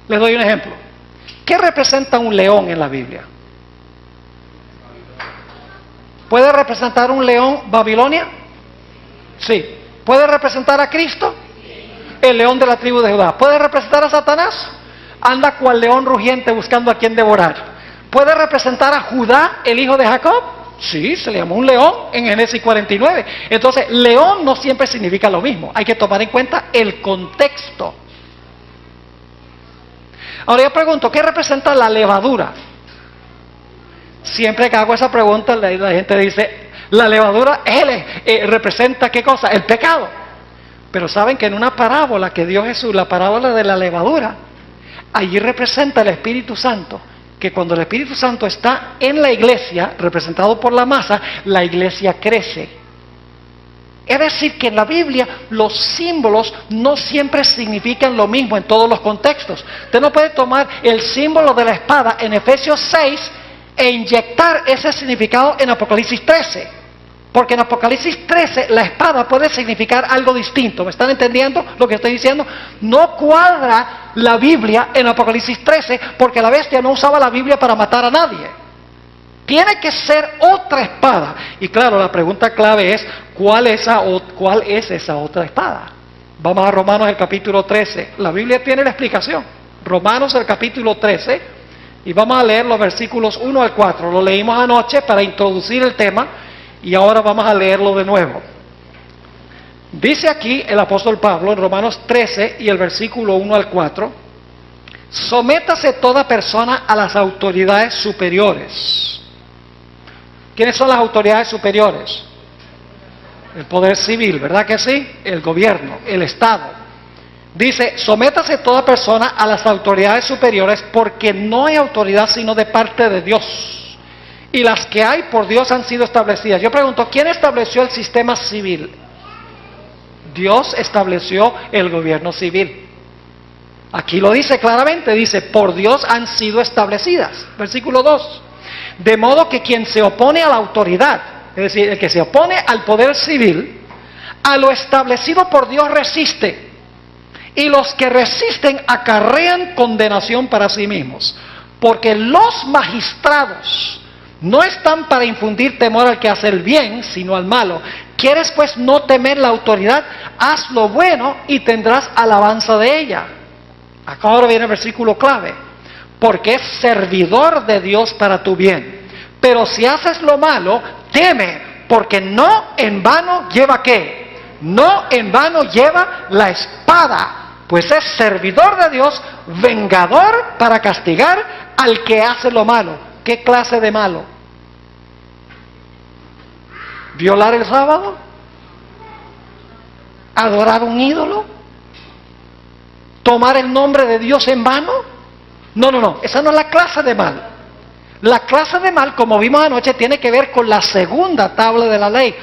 Les doy un ejemplo. ¿Qué representa un león en la Biblia? ¿Puede representar un león Babilonia? Sí. ¿Puede representar a Cristo? El león de la tribu de Judá. ¿Puede representar a Satanás? Anda cual león rugiente buscando a quien devorar. ¿Puede representar a Judá, el hijo de Jacob? Sí, se le llamó un león en Génesis 49. Entonces, león no siempre significa lo mismo. Hay que tomar en cuenta el contexto. Ahora yo pregunto, ¿qué representa la levadura? Siempre que hago esa pregunta, la gente dice, la levadura representa ¿qué cosa? El pecado. Pero saben que en una parábola que dio Jesús, la parábola de la levadura, allí representa el Espíritu Santo, que cuando el Espíritu Santo está en la iglesia, representado por la masa, la iglesia crece. Es decir, que en la Biblia los símbolos no siempre significan lo mismo en todos los contextos. Usted no puede tomar el símbolo de la espada en Efesios 6 e inyectar ese significado en Apocalipsis 13. Porque en Apocalipsis 13 la espada puede significar algo distinto. ¿Me están entendiendo lo que estoy diciendo? No cuadra la Biblia en Apocalipsis 13 porque la bestia no usaba la Biblia para matar a nadie. Tiene que ser otra espada. Y claro, la pregunta clave es, ¿cuál es esa otra espada? Vamos a Romanos el capítulo 13. La Biblia tiene la explicación. Romanos el capítulo 13. Y vamos a leer los versículos 1 al 4. Lo leímos anoche para introducir el tema. Y ahora vamos a leerlo de nuevo. Dice aquí el apóstol Pablo en Romanos 13 y el versículo 1 al 4. Sométase toda persona a las autoridades superiores. ¿Quiénes son las autoridades superiores? El poder civil, ¿verdad que sí? El gobierno, el Estado. Dice, sométase toda persona a las autoridades superiores porque no hay autoridad sino de parte de Dios. Y las que hay por Dios han sido establecidas. Yo pregunto, ¿quién estableció el sistema civil? Dios estableció el gobierno civil. Aquí lo dice claramente, dice, por Dios han sido establecidas. Versículo 2. De modo que quien se opone a la autoridad, es decir, el que se opone al poder civil, a lo establecido por Dios resiste. Y los que resisten acarrean condenación para sí mismos. Porque los magistrados no están para infundir temor al que hace el bien, sino al malo. ¿Quieres pues no temer la autoridad? Haz lo bueno y tendrás alabanza de ella. Acá ahora viene el versículo clave. Porque es servidor de Dios para tu bien. Pero si haces lo malo, teme, porque no en vano lleva ¿qué? no en vano lleva la espada, pues es servidor de Dios, vengador para castigar al que hace lo malo. ¿Qué clase de malo? ¿Violar el sábado? ¿Adorar un ídolo? ¿Tomar el nombre de Dios en vano? No, esa no es la clase de mal. La clase de mal, como vimos anoche, tiene que ver con la segunda tabla de la ley,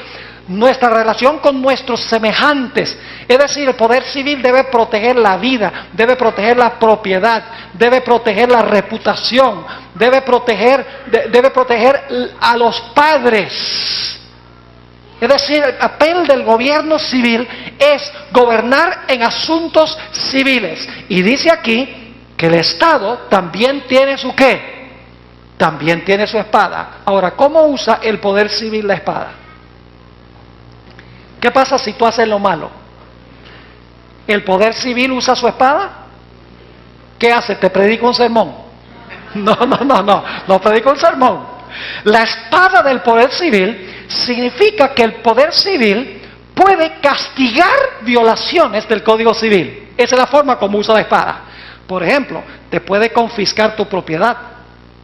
nuestra relación con nuestros semejantes. Es decir, el poder civil debe proteger la vida, debe proteger la propiedad, debe proteger la reputación, debe proteger a los padres. Es decir, el papel del gobierno civil es gobernar en asuntos civiles. Y dice aquí que el Estado también tiene su ¿qué? También tiene su espada. Ahora, ¿cómo usa el poder civil la espada? ¿Qué pasa si tú haces lo malo? ¿El poder civil usa su espada? ¿Qué hace? ¿Te predica un sermón? No predica un sermón. La espada del poder civil significa que el poder civil puede castigar violaciones del Código Civil. Esa es la forma como usa la espada. Por ejemplo, te puede confiscar tu propiedad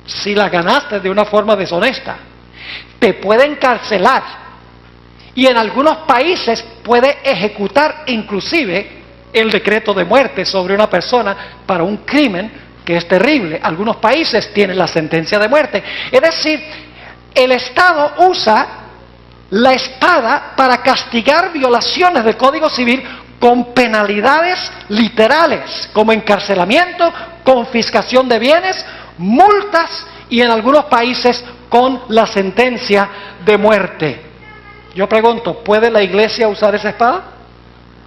si la ganaste de una forma deshonesta. Te puede encarcelar. Y en algunos países puede ejecutar inclusive el decreto de muerte sobre una persona para un crimen que es terrible. Algunos países tienen la sentencia de muerte. Es decir, el Estado usa la espada para castigar violaciones del Código Civil con penalidades literales, como encarcelamiento, confiscación de bienes, multas y en algunos países con la sentencia de muerte. Yo pregunto, ¿puede la iglesia usar esa espada?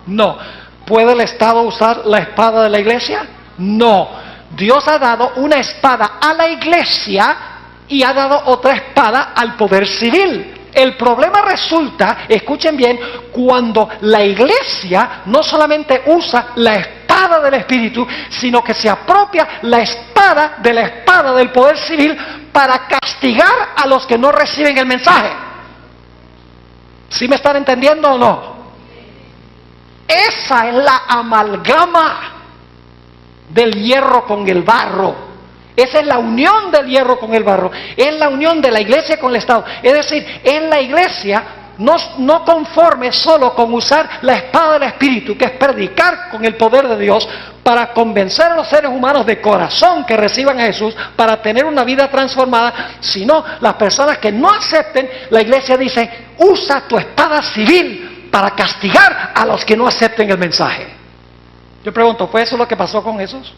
No. ¿Puede el Estado usar la espada de la iglesia? No. Dios ha dado una espada a la iglesia y ha dado otra espada al poder civil. El problema resulta, escuchen bien, cuando la iglesia no solamente usa la espada del Espíritu, sino que se apropia la espada del poder civil para castigar a los que no reciben el mensaje. ¿Sí me están entendiendo o no? Esa es la amalgama del hierro con el barro. Esa es la unión del hierro con el barro. Es la unión de la iglesia con el Estado. Es decir, es la iglesia no conforme solo con usar la espada del Espíritu, que es predicar con el poder de Dios para convencer a los seres humanos de corazón que reciban a Jesús para tener una vida transformada, sino las personas que no acepten, la iglesia dice, usa tu espada civil para castigar a los que no acepten el mensaje. Yo pregunto, ¿fue eso lo que pasó con Jesús?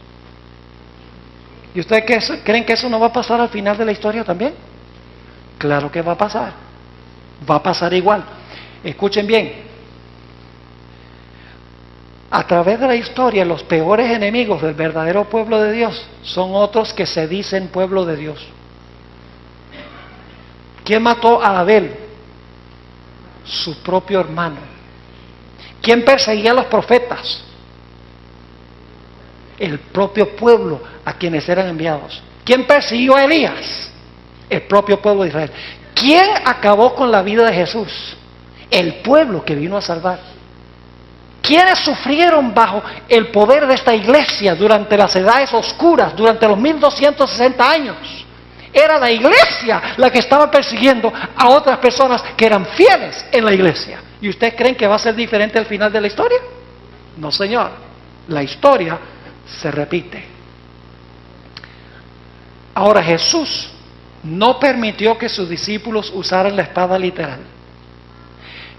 ¿Y ustedes creen que eso no va a pasar al final de la historia también? Claro que va a pasar. Va a pasar igual. Escuchen bien. A través de la historia, los peores enemigos del verdadero pueblo de Dios son otros que se dicen pueblo de Dios. ¿Quién mató a Abel? Su propio hermano. ¿Quién perseguía a los profetas? El propio pueblo a quienes eran enviados. ¿Quién persiguió a Elías? El propio pueblo de Israel. ¿Quién acabó con la vida de Jesús? El pueblo que vino a salvar. ¿Quiénes sufrieron bajo el poder de esta iglesia durante las edades oscuras, durante los 1260 años? Era la iglesia la que estaba persiguiendo a otras personas que eran fieles en la iglesia. ¿Y ustedes creen que va a ser diferente al final de la historia? No, señor. La historia se repite. Ahora, Jesús no permitió que sus discípulos usaran la espada literal.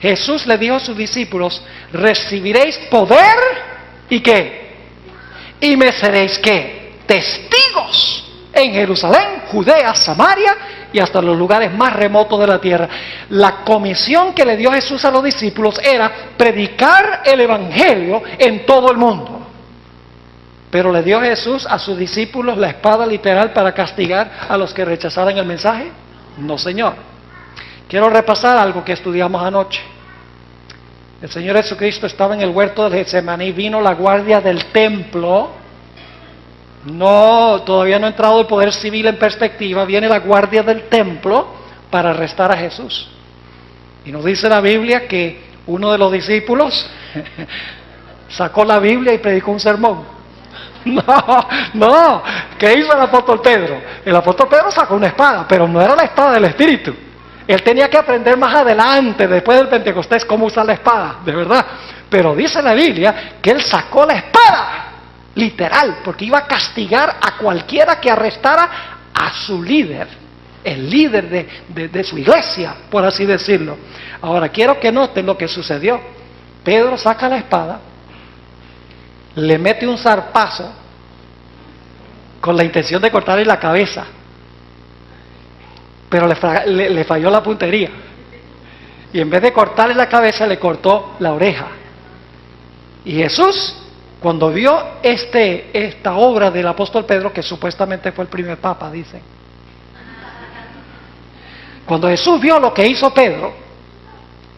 Jesús le dijo a sus discípulos, recibiréis poder y ¿qué? Y me seréis ¿qué? Testigos en Jerusalén, Judea, Samaria y hasta los lugares más remotos de la tierra. La comisión que le dio Jesús a los discípulos era predicar el evangelio en todo el mundo. Pero le dio Jesús a sus discípulos la espada literal para castigar a los que rechazaran el mensaje. No, señor. Quiero repasar algo que estudiamos anoche. El Señor Jesucristo estaba en el huerto del Getsemaní, vino la guardia del templo. Todavía no ha entrado el poder civil en perspectiva. Viene la guardia del templo para arrestar a Jesús. Y nos dice la Biblia que uno de los discípulos sacó la Biblia y predicó un sermón. No, ¿qué hizo el apóstol Pedro? El apóstol Pedro sacó una espada, pero no era la espada del Espíritu. Él tenía que aprender más adelante, después del Pentecostés, cómo usar la espada, de verdad. Pero dice la Biblia que él sacó la espada, literal, porque iba a castigar a cualquiera que arrestara a su líder, el líder de su iglesia, por así decirlo. Ahora, quiero que noten lo que sucedió. Pedro saca la espada, le mete un zarpazo con la intención de cortarle la cabeza, pero le falló la puntería, y en vez de cortarle la cabeza le cortó la oreja. Y Jesús, cuando vio esta obra del apóstol Pedro, que supuestamente fue el primer papa, dicen, cuando Jesús vio lo que hizo Pedro,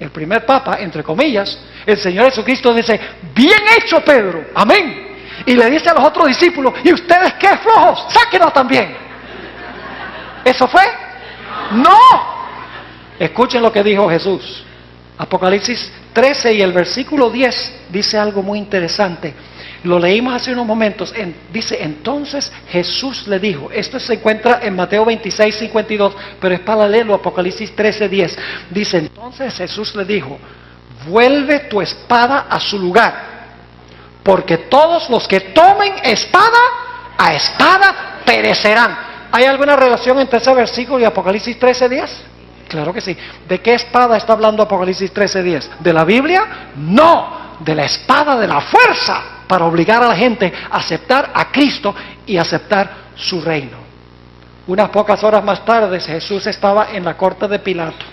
el primer papa, entre comillas, el Señor Jesucristo dice: bien hecho, Pedro, amén. Y le dice a los otros discípulos: ¿y ustedes qué flojos? Sáquenlo también. ¿Eso fue? No. Escuchen lo que dijo Jesús. Apocalipsis 13 y el versículo 10 dice algo muy interesante. Lo leímos hace unos momentos. Dice: entonces Jesús le dijo. Esto se encuentra en Mateo 26, 52, pero es paralelo a Apocalipsis 13, 10. Dice: entonces Jesús le dijo: vuelve tu espada a su lugar, porque todos los que tomen espada a espada perecerán. ¿Hay alguna relación entre ese versículo y Apocalipsis 13, 10? Claro que sí. ¿De qué espada está hablando Apocalipsis 13, 10? ¿De la Biblia? No, de la espada de la fuerza, para obligar a la gente a aceptar a Cristo y aceptar su reino. Unas pocas horas más tarde, Jesús estaba en la corte de Pilato.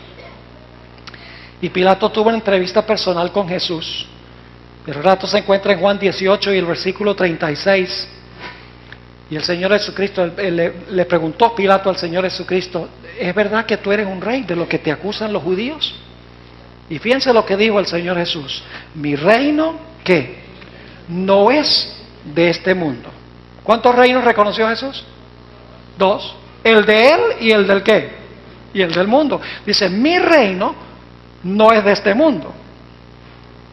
Y Pilato tuvo una entrevista personal con Jesús. El relato se encuentra en Juan 18 y el versículo 36. Y el Señor Jesucristo, le preguntó Pilato al Señor Jesucristo: ¿es verdad que tú eres un rey de lo que te acusan los judíos? Y fíjense lo que dijo el Señor Jesús: mi reino, ¿qué? No es de este mundo. ¿Cuántos reinos reconoció Jesús? 2. El de él y el del ¿qué? Y el del mundo. Dice: mi reino no es de este mundo.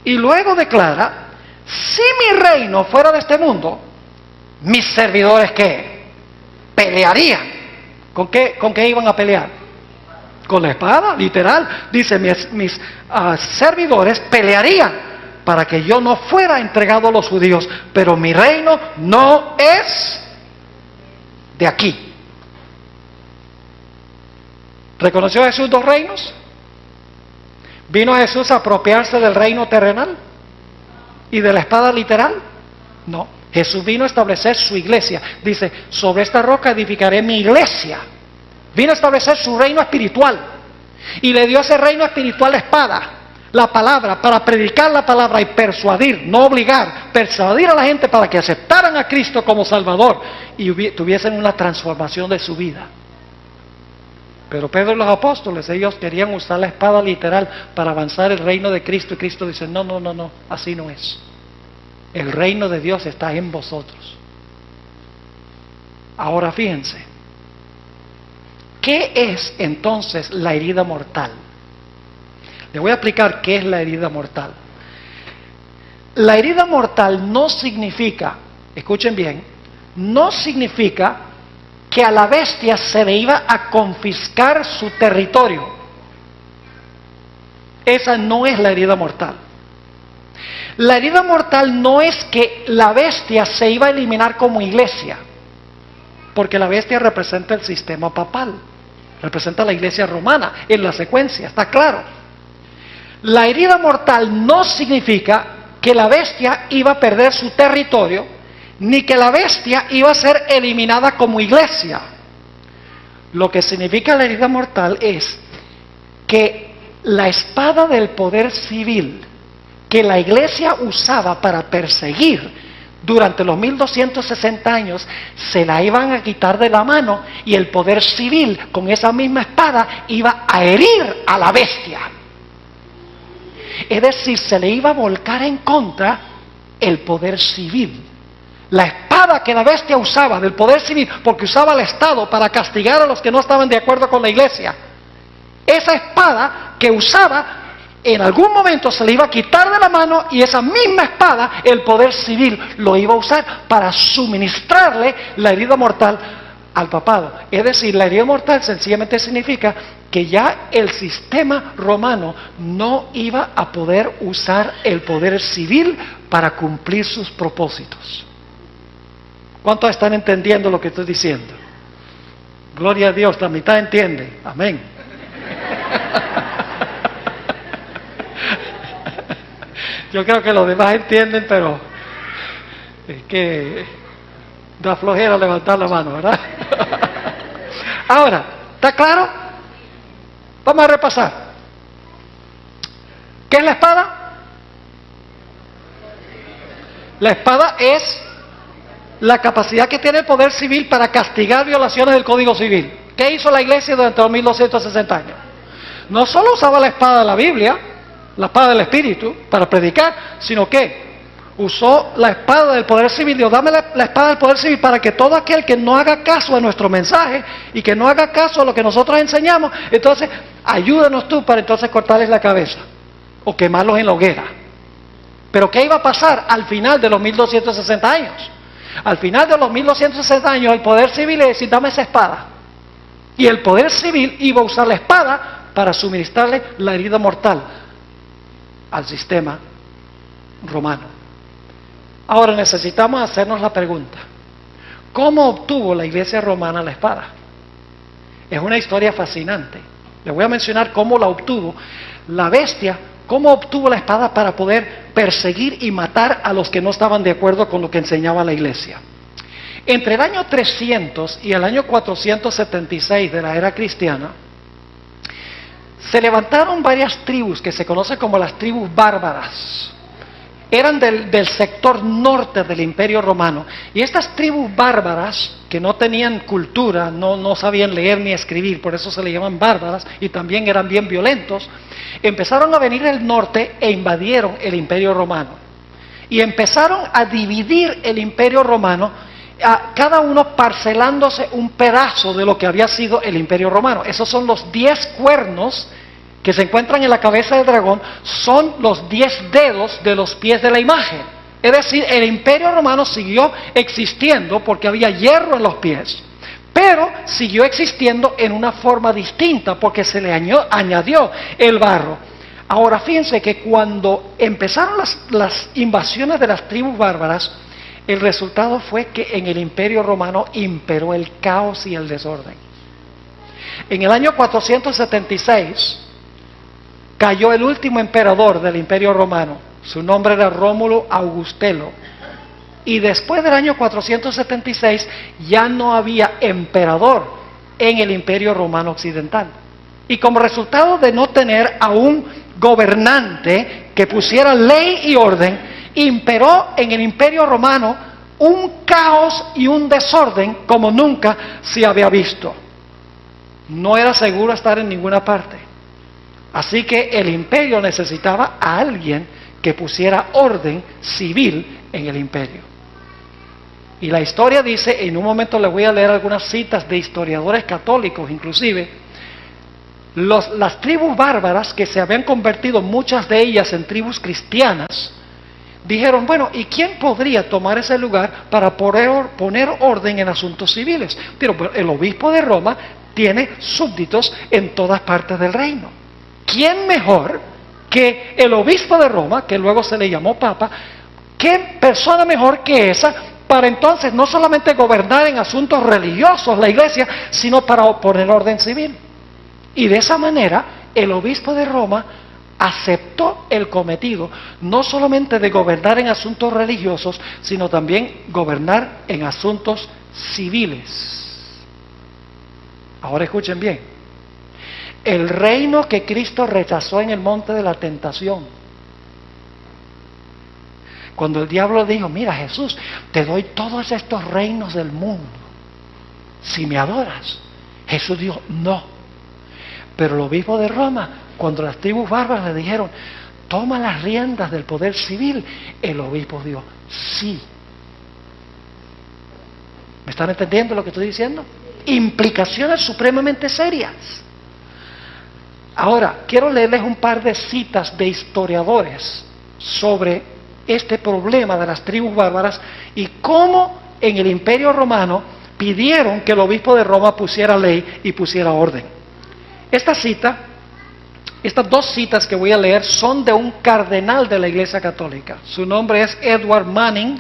Y luego declara: si mi reino fuera de este mundo, mis servidores ¿qué? Pelearían. ¿Con qué iban a pelear? Con la espada, literal. Dice: mis servidores pelearían para que yo no fuera entregado a los judíos, pero mi reino no es de aquí. ¿Reconoció Jesús 2 reinos? ¿Vino Jesús a apropiarse del reino terrenal y de la espada literal? No. Jesús vino a establecer su iglesia. Dice: sobre esta roca edificaré mi iglesia. Vino a establecer su reino espiritual. Y le dio ese reino espiritual la espada, la palabra, para predicar la palabra y persuadir, no obligar, persuadir a la gente para que aceptaran a Cristo como Salvador y tuviesen una transformación de su vida. Pero Pedro y los apóstoles, ellos querían usar la espada literal para avanzar el reino de Cristo, y Cristo dice: no, así no es. El reino de Dios está en vosotros. Ahora fíjense, ¿qué es entonces la herida mortal? Le voy a explicar qué es la herida mortal. La herida mortal no significa, escuchen bien, no significa que a la bestia se le iba a confiscar su territorio. Esa no es la herida mortal. La herida mortal no es que la bestia se iba a eliminar como iglesia, porque la bestia representa el sistema papal, representa la iglesia romana en la secuencia, está claro. La herida mortal no significa que la bestia iba a perder su territorio, ni que la bestia iba a ser eliminada como iglesia. Lo que significa la herida mortal es que la espada del poder civil que la iglesia usaba para perseguir durante los 1260 años, se la iban a quitar de la mano, y el poder civil con esa misma espada iba a herir a la bestia. Es decir, se le iba a volcar en contra el poder civil. La espada que la bestia usaba del poder civil, porque usaba al Estado para castigar a los que no estaban de acuerdo con la iglesia, esa espada que usaba en algún momento se le iba a quitar de la mano y esa misma espada, el poder civil lo iba a usar para suministrarle la herida mortal al papado. Es decir, la herida mortal sencillamente significa que ya el sistema romano no iba a poder usar el poder civil para cumplir sus propósitos. ¿Cuántos están entendiendo lo que estoy diciendo? Gloria a Dios, la mitad entiende. Amén. Yo creo que los demás entienden, pero es que da flojera levantar la mano, ¿verdad? Ahora, ¿está claro? Vamos a repasar. ¿Qué es la espada? La espada es la capacidad que tiene el poder civil para castigar violaciones del Código Civil. ¿Qué hizo la iglesia durante los 1260 años? No solo usaba la espada de la Biblia, la espada del Espíritu, para predicar, sino que usó la espada del poder civil. Dios, dame la espada del poder civil para que todo aquel que no haga caso a nuestro mensaje y que no haga caso a lo que nosotros enseñamos, entonces ayúdanos tú para entonces cortarles la cabeza o quemarlos en la hoguera. Pero ¿qué iba a pasar al final de los 1260 años? Al final de los 1260 años el poder civil le decía, dame esa espada. Y el poder civil iba a usar la espada para suministrarle la herida mortal al sistema romano. Ahora necesitamos hacernos la pregunta, ¿cómo obtuvo la iglesia romana la espada? Es una historia fascinante. Les voy a mencionar cómo la obtuvo. La bestia, cómo obtuvo la espada para poder perseguir y matar a los que no estaban de acuerdo con lo que enseñaba la iglesia. Entre el año 300 y el año 476 de la era cristiana, se levantaron varias tribus que se conocen como las tribus bárbaras. Eran del sector norte del Imperio Romano. Y estas tribus bárbaras, que no tenían cultura, no sabían leer ni escribir, por eso se le llaman bárbaras, y también eran bien violentos, empezaron a venir del norte e invadieron el Imperio Romano. Y empezaron a dividir el Imperio Romano, a cada uno parcelándose un pedazo de lo que había sido el Imperio Romano. Esos son los 10 cuernos que se encuentran en la cabeza del dragón, son los 10 dedos de los pies de la imagen. Es decir, el Imperio Romano siguió existiendo porque había hierro en los pies, pero siguió existiendo en una forma distinta porque se le añadió el barro. Ahora fíjense que cuando empezaron las invasiones de las tribus bárbaras, el resultado fue que en el Imperio Romano imperó el caos y el desorden. En el año 476 cayó el último emperador del Imperio Romano. Su nombre era Rómulo Augustelo. Y después del año 476 ya no había emperador en el Imperio Romano Occidental. Y como resultado de no tener a un gobernante que pusiera ley y orden, imperó en el Imperio Romano un caos y un desorden como nunca se había visto. No era seguro estar en ninguna parte. Así que el imperio necesitaba a alguien que pusiera orden civil en el imperio. Y la historia dice, en un momento les voy a leer algunas citas de historiadores católicos inclusive, las tribus bárbaras que se habían convertido, muchas de ellas en tribus cristianas, dijeron, bueno, ¿y quién podría tomar ese lugar para poner orden en asuntos civiles? Pero el obispo de Roma tiene súbditos en todas partes del reino. ¿Quién mejor que el obispo de Roma, que luego se le llamó papa? ¿Qué persona mejor que esa para entonces no solamente gobernar en asuntos religiosos la iglesia, sino para poner orden civil? Y de esa manera el obispo de Roma aceptó el cometido, no solamente de gobernar en asuntos religiosos, sino también gobernar en asuntos civiles. Ahora escuchen bien. El reino que Cristo rechazó en el monte de la tentación. Cuando el diablo dijo, mira Jesús, te doy todos estos reinos del mundo si me adoras. Jesús dijo, no. Pero el obispo de Roma, cuando las tribus bárbaras le dijeron, toma las riendas del poder civil, el obispo dijo, sí. ¿Me están entendiendo lo que estoy diciendo? Implicaciones supremamente serias. Ahora, quiero leerles un par de citas de historiadores sobre este problema de las tribus bárbaras y cómo en el Imperio Romano pidieron que el obispo de Roma pusiera ley y pusiera orden. Estas dos citas que voy a leer son de un cardenal de la Iglesia Católica. Su nombre es Edward Manning,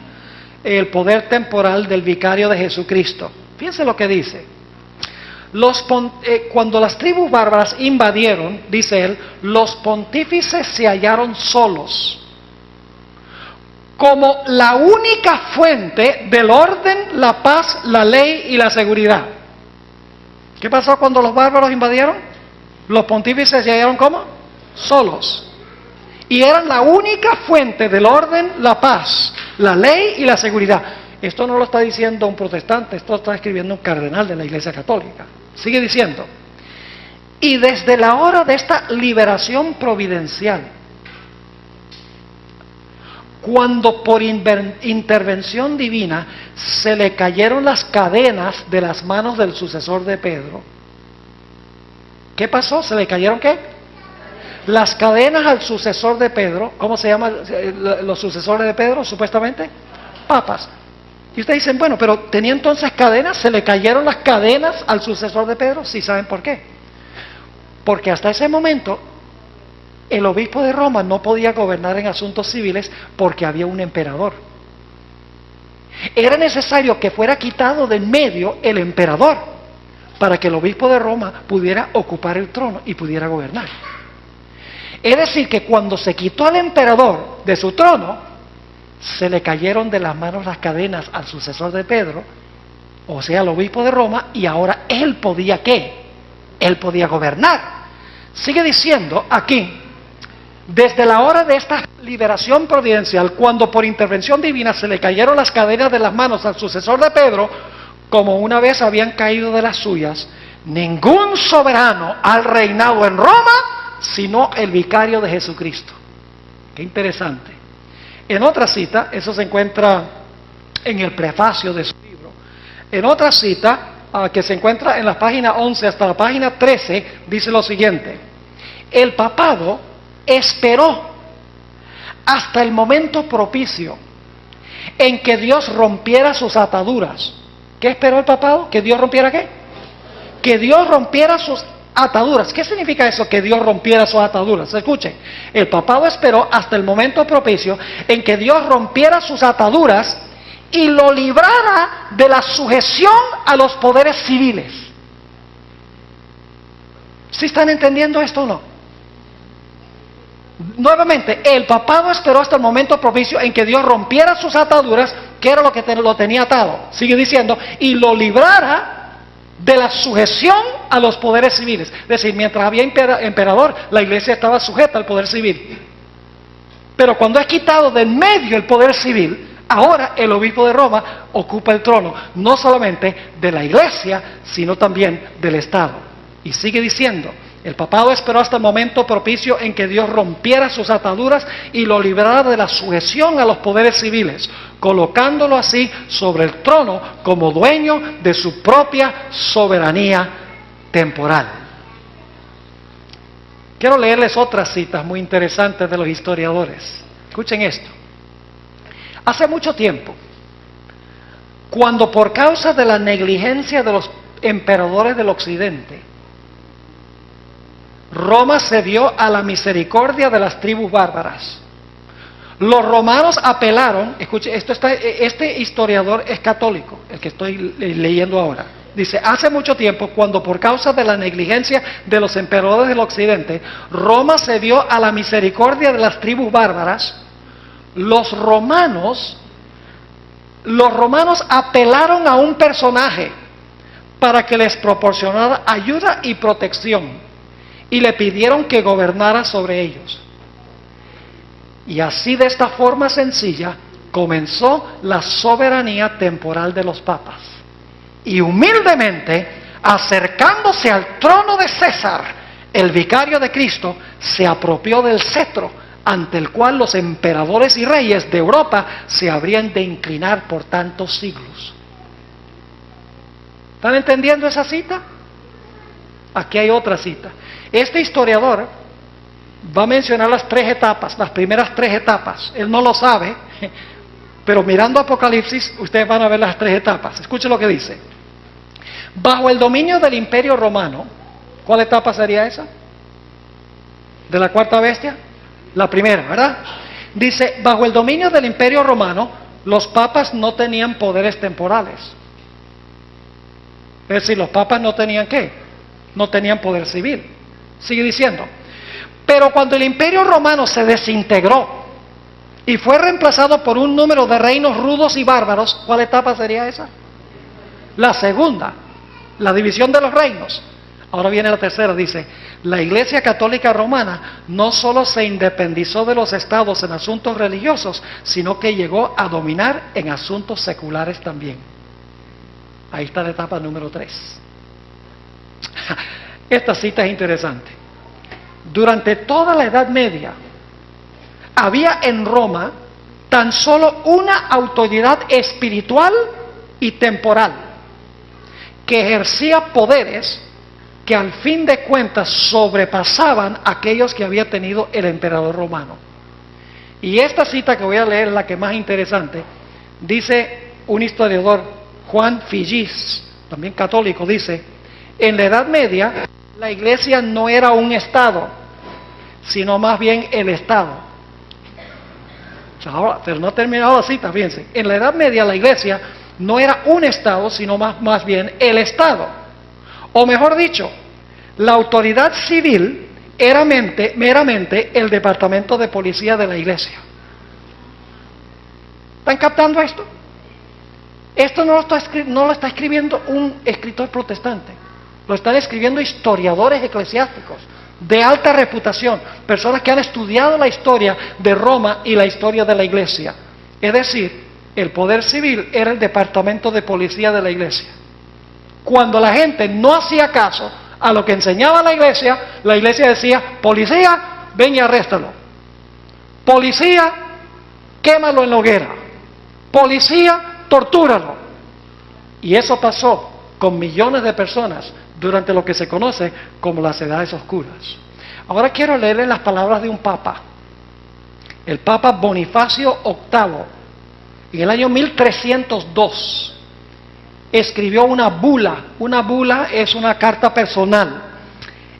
el poder temporal del vicario de Jesucristo. Fíjense lo que dice. Cuando las tribus bárbaras invadieron, dice él, los pontífices se hallaron solos, como la única fuente del orden, la paz, la ley y la seguridad. ¿Qué pasó cuando los bárbaros invadieron? Los pontífices se hallaron ¿cómo? Solos. Y eran la única fuente del orden, la paz, la ley y la seguridad. Esto no lo está diciendo un protestante, esto lo está escribiendo un cardenal de la Iglesia Católica. Sigue diciendo, y desde la hora de esta liberación providencial, cuando por intervención divina se le cayeron las cadenas de las manos del sucesor de Pedro, ¿qué pasó? ¿Se le cayeron qué? Las cadenas al sucesor de Pedro. ¿Cómo se llaman los sucesores de Pedro, supuestamente? Papas. Y ustedes dicen, bueno, pero ¿tenía entonces cadenas? ¿Se le cayeron las cadenas al sucesor de Pedro? Sí, ¿saben por qué? Porque hasta ese momento el obispo de Roma no podía gobernar en asuntos civiles porque había un emperador. Era necesario que fuera quitado de en medio el emperador para que el obispo de Roma pudiera ocupar el trono y pudiera gobernar. Es decir, que cuando se quitó al emperador de su trono, se le cayeron de las manos las cadenas al sucesor de Pedro, o sea, al obispo de Roma, y ahora él podía ¿qué? Él podía gobernar. Sigue diciendo aquí, desde la hora de esta liberación providencial, cuando por intervención divina se le cayeron las cadenas de las manos al sucesor de Pedro, como una vez habían caído de las suyas, ningún soberano ha reinado en Roma, sino el vicario de Jesucristo. Qué interesante. En otra cita, eso se encuentra en el prefacio de su libro, en otra cita que se encuentra en la página 11 hasta la página 13, dice lo siguiente: el papado esperó hasta el momento propicio en que Dios rompiera sus ataduras. ¿Qué esperó el papado? ¿Que Dios rompiera qué? Que Dios rompiera sus ataduras. ¿Qué significa eso? Que Dios rompiera sus ataduras. Escuchen, el papado esperó hasta el momento propicio en que Dios rompiera sus ataduras y lo librara de la sujeción a los poderes civiles. ¿Sí están entendiendo esto o no? Nuevamente, el papado esperó hasta el momento propicio en que Dios rompiera sus ataduras, que era lo que lo tenía atado. Sigue diciendo, y lo librara de la sujeción a los poderes civiles. Es decir, mientras había emperador, la iglesia estaba sujeta al poder civil. Pero cuando es quitado de en medio el poder civil, ahora el obispo de Roma ocupa el trono, no solamente de la iglesia, sino también del Estado. Y sigue diciendo, el papado esperó hasta el momento propicio en que Dios rompiera sus ataduras y lo librara de la sujeción a los poderes civiles, colocándolo así sobre el trono como dueño de su propia soberanía temporal. Quiero leerles otras citas muy interesantes de los historiadores. Escuchen esto. Hace mucho tiempo, cuando por causa de la negligencia de los emperadores del occidente, Roma cedió a la misericordia de las tribus bárbaras, los romanos apelaron, escuche, este historiador es católico, el que estoy leyendo ahora. Dice, hace mucho tiempo, cuando por causa de la negligencia de los emperadores del occidente, Roma cedió a la misericordia de las tribus bárbaras, los romanos apelaron a un personaje para que les proporcionara ayuda y protección, y le pidieron que gobernara sobre ellos. Y así, de esta forma sencilla, comenzó la soberanía temporal de los papas. Y humildemente, acercándose al trono de César, el vicario de Cristo se apropió del cetro ante el cual los emperadores y reyes de Europa se habrían de inclinar por tantos siglos. ¿Están entendiendo esa cita? Aquí hay otra cita. Este historiador va a mencionar las tres etapas, las primeras tres etapas. Él no lo sabe, pero mirando Apocalipsis, ustedes van a ver las tres etapas. Escuchen lo que dice. Bajo el dominio del Imperio Romano, ¿cuál etapa sería esa? ¿De la cuarta bestia? La primera, ¿verdad? Dice, bajo el dominio del Imperio Romano, los papas no tenían poderes temporales. Es decir, los papas no tenían ¿qué? No tenían poder civil. Sigue diciendo. Pero cuando el Imperio Romano se desintegró y fue reemplazado por un número de reinos rudos y bárbaros, ¿cuál etapa sería esa? La segunda, la división de los reinos. Ahora viene la tercera, dice, la Iglesia Católica Romana no solo se independizó de los estados en asuntos religiosos, sino que llegó a dominar en asuntos seculares también. Ahí está la etapa número 3. Esta cita es interesante. Durante toda la Edad Media, había en Roma tan solo una autoridad espiritual y temporal que ejercía poderes que al fin de cuentas sobrepasaban aquellos que había tenido el emperador romano. Y esta cita que voy a leer es la que más interesante. Dice un historiador, Juan Figis, también católico, dice, en la Edad Media la iglesia no era un estado, sino más bien el estado. Ahora, pero no ha terminado la cita, fíjense. En la Edad Media la iglesia no era un estado, sino más bien el estado. O mejor dicho, la autoridad civil era meramente el departamento de policía de la iglesia. ¿Están captando esto? Esto no lo está escribiendo un escritor protestante. Lo están escribiendo historiadores eclesiásticos de alta reputación, personas que han estudiado la historia de Roma y la historia de la iglesia. Es decir, el poder civil era el departamento de policía de la iglesia. Cuando la gente no hacía caso a lo que enseñaba la iglesia decía, policía, ven y arréstalo. Policía, quémalo en la hoguera. Policía, tortúralo. Y eso pasó con millones de personas durante lo que se conoce como las Edades Oscuras. Ahora quiero leerles las palabras de un papa, el Papa Bonifacio VIII, en el año 1302. Escribió una bula. Una bula es una carta personal.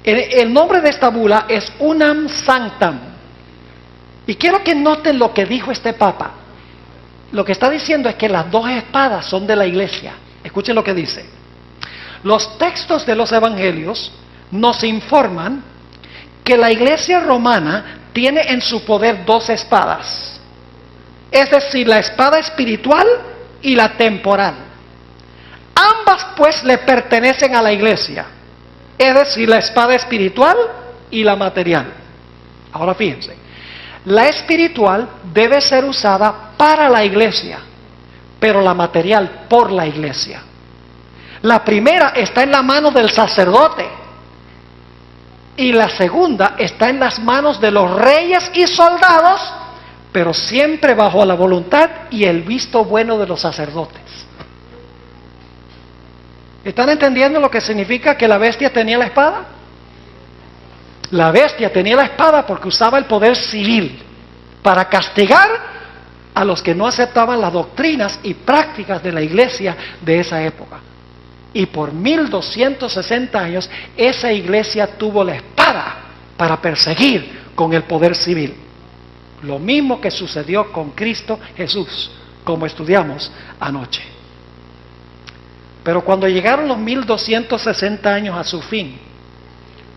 El nombre de esta bula es Unam Sanctam. Y quiero que noten lo que dijo este papa. Lo que está diciendo es que las dos espadas son de la iglesia. Escuchen lo que dice. Los textos de los evangelios nos informan que la iglesia romana tiene en su poder dos espadas. Es decir, la espada espiritual y la temporal. Ambas pues le pertenecen a la iglesia, es decir, la espada espiritual y la material. Ahora fíjense, la espiritual debe ser usada para la iglesia, pero la material por la iglesia. La primera está en la mano del sacerdote y la segunda está en las manos de los reyes y soldados, pero siempre bajo la voluntad y el visto bueno de los sacerdotes. ¿Están entendiendo lo que significa que la bestia tenía la espada? La bestia tenía la espada porque usaba el poder civil para castigar a los que no aceptaban las doctrinas y prácticas de la iglesia de esa época. Y por 1260 años esa iglesia tuvo la espada para perseguir con el poder civil. Lo mismo que sucedió con Cristo Jesús, como estudiamos anoche. Pero cuando llegaron los 1260 años a su fin,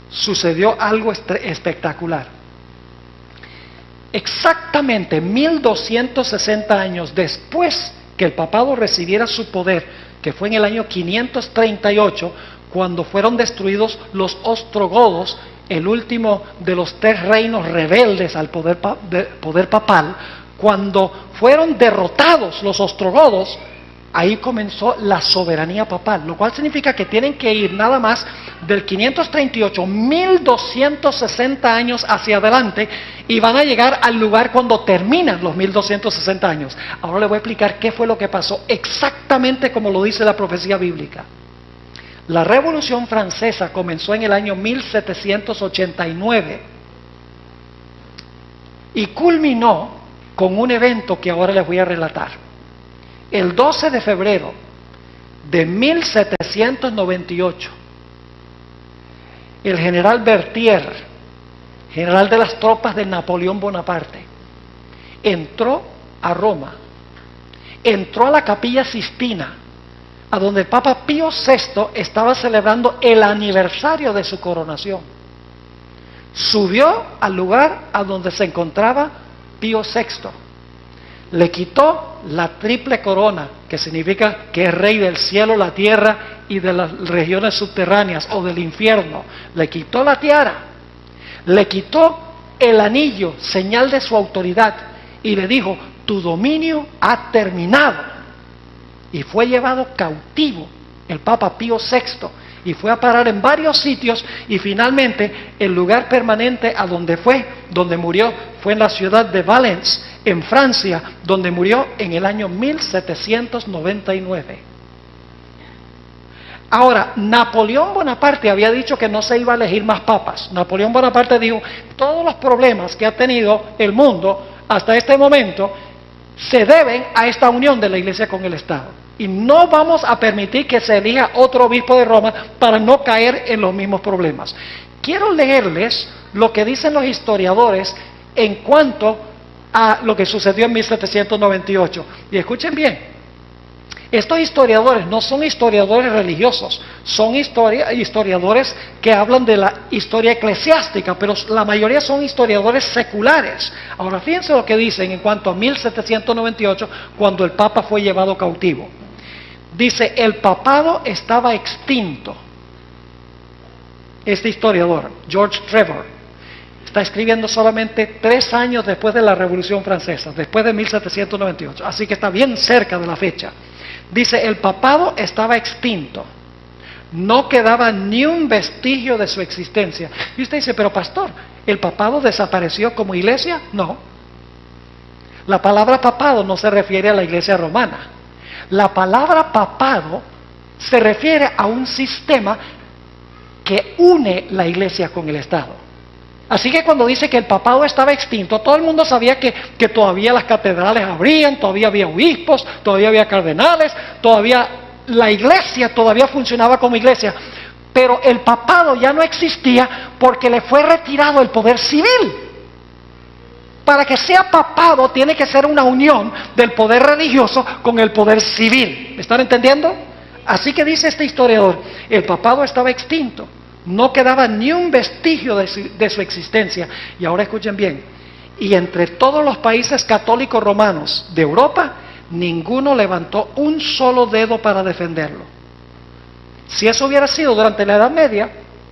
sucedió algo espectacular. Exactamente 1260 años después que el papado recibiera su poder, que fue en el año 538, cuando fueron destruidos los ostrogodos, el último de los tres reinos rebeldes al poder papal. Cuando fueron derrotados los ostrogodos, ahí comenzó la soberanía papal, lo cual significa que tienen que ir nada más del 538, 1260 años hacia adelante, y van a llegar al lugar cuando terminan los 1260 años. Ahora les voy a explicar qué fue lo que pasó exactamente como lo dice la profecía bíblica. La Revolución Francesa comenzó en el año 1789 y culminó con un evento que ahora les voy a relatar. El 12 de febrero de 1798, el general Berthier, general de las tropas de Napoleón Bonaparte, entró a Roma, entró a la Capilla Sistina, a donde el Papa Pío VI estaba celebrando el aniversario de su coronación. Subió al lugar a donde se encontraba Pío VI, le quitó la triple corona, que significa que es rey del cielo, la tierra y de las regiones subterráneas o del infierno. Le quitó la tiara, le quitó el anillo, señal de su autoridad, y le dijo: tu dominio ha terminado. Y fue llevado cautivo el Papa Pío VI y fue a parar en varios sitios, y finalmente el lugar permanente a donde murió fue en la ciudad de Valence, en Francia, donde murió en el año 1799. Ahora, Napoleón Bonaparte había dicho que no se iba a elegir más papas. Napoleón Bonaparte dijo: todos los problemas que ha tenido el mundo hasta este momento se deben a esta unión de la Iglesia con el Estado. Y no vamos a permitir que se elija otro obispo de Roma para no caer en los mismos problemas. Quiero leerles lo que dicen los historiadores en cuanto a lo que sucedió en 1798. Y escuchen bien. Estos historiadores no son historiadores religiosos, son historiadores que hablan de la historia eclesiástica, pero la mayoría son historiadores seculares. Ahora fíjense lo que dicen en cuanto a 1798, cuando el Papa fue llevado cautivo. Dice: el papado estaba extinto. Este historiador, George Trevor, está escribiendo solamente 3 años después de la Revolución Francesa, después de 1798, así que está bien cerca de la fecha. Dice: el papado estaba extinto, no quedaba ni un vestigio de su existencia. Y usted dice: pero pastor, ¿el papado desapareció como iglesia? No. La palabra papado no se refiere a la iglesia romana. La palabra papado se refiere a un sistema que une la iglesia con el Estado. Así que cuando dice que el papado estaba extinto, todo el mundo sabía que todavía las catedrales abrían, todavía había obispos, todavía había cardenales, todavía la iglesia todavía funcionaba como iglesia, pero el papado ya no existía porque le fue retirado el poder civil. Para que sea papado tiene que ser una unión del poder religioso con el poder civil. ¿Me están entendiendo? Así que dice este historiador: el papado estaba extinto, no quedaba ni un vestigio de su existencia. Y ahora escuchen bien: y entre todos los países católicos romanos de Europa, ninguno levantó un solo dedo para defenderlo. Si eso hubiera sido durante la Edad Media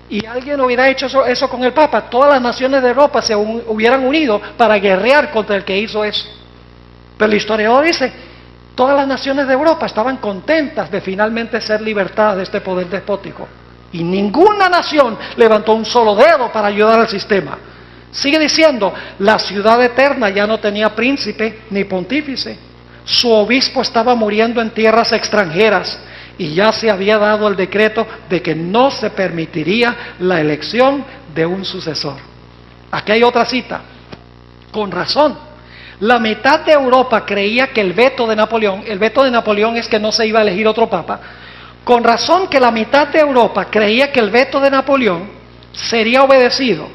y alguien hubiera hecho eso con el Papa, todas las naciones de Europa se hubieran unido para guerrear contra el que hizo eso. Pero el historiador dice: todas las naciones de Europa estaban contentas de finalmente ser libertadas de este poder despótico, y ninguna nación levantó un solo dedo para ayudar al sistema. Sigue diciendo: la ciudad eterna ya no tenía príncipe ni pontífice, su obispo estaba muriendo en tierras extranjeras, y ya se había dado el decreto de que no se permitiría la elección de un sucesor. Aquí hay otra cita. Con razón, la mitad de Europa creía que el veto de Napoleón es que no se iba a elegir otro papa. Con razón que la mitad de Europa creía que el veto de Napoleón sería obedecido,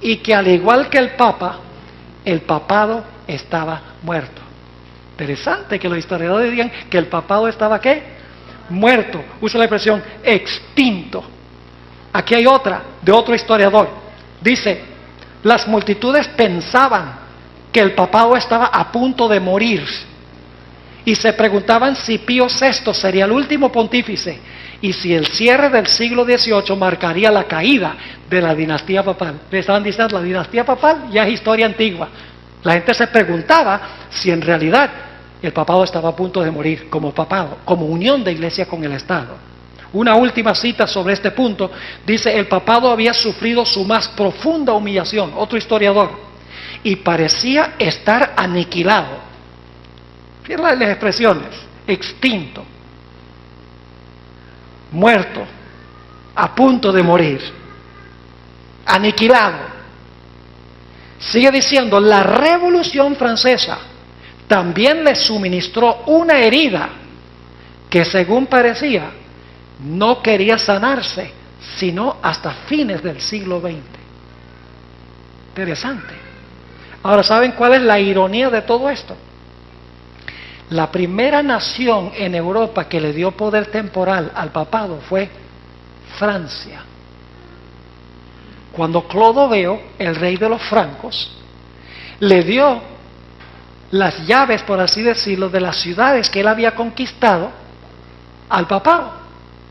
y que al igual que el papa, el papado estaba muerto. Interesante que los historiadores digan que el papado estaba ¿qué? Muerto. Usa la expresión extinto. Aquí hay otra, de otro historiador. Dice: las multitudes pensaban que el papado estaba a punto de morir, y se preguntaban si Pío VI sería el último pontífice, y si el cierre del siglo XVIII marcaría la caída de la dinastía papal. Le estaban diciendo: la dinastía papal ya es historia antigua. La gente se preguntaba si en realidad el papado estaba a punto de morir como papado, como unión de iglesia con el Estado. Una última cita sobre este punto, dice: el papado había sufrido su más profunda humillación, otro historiador, y parecía estar aniquilado. Fíjense las expresiones: extinto, muerto, a punto de morir, aniquilado. Sigue diciendo, la Revolución Francesa también le suministró una herida que, según parecía, no quería sanarse sino hasta fines del siglo XX. Interesante. Ahora, ¿saben cuál es la ironía de todo esto? La primera nación en Europa que le dio poder temporal al papado fue Francia. Cuando Clodoveo, el rey de los francos, le dio las llaves, por así decirlo, de las ciudades que él había conquistado al papado.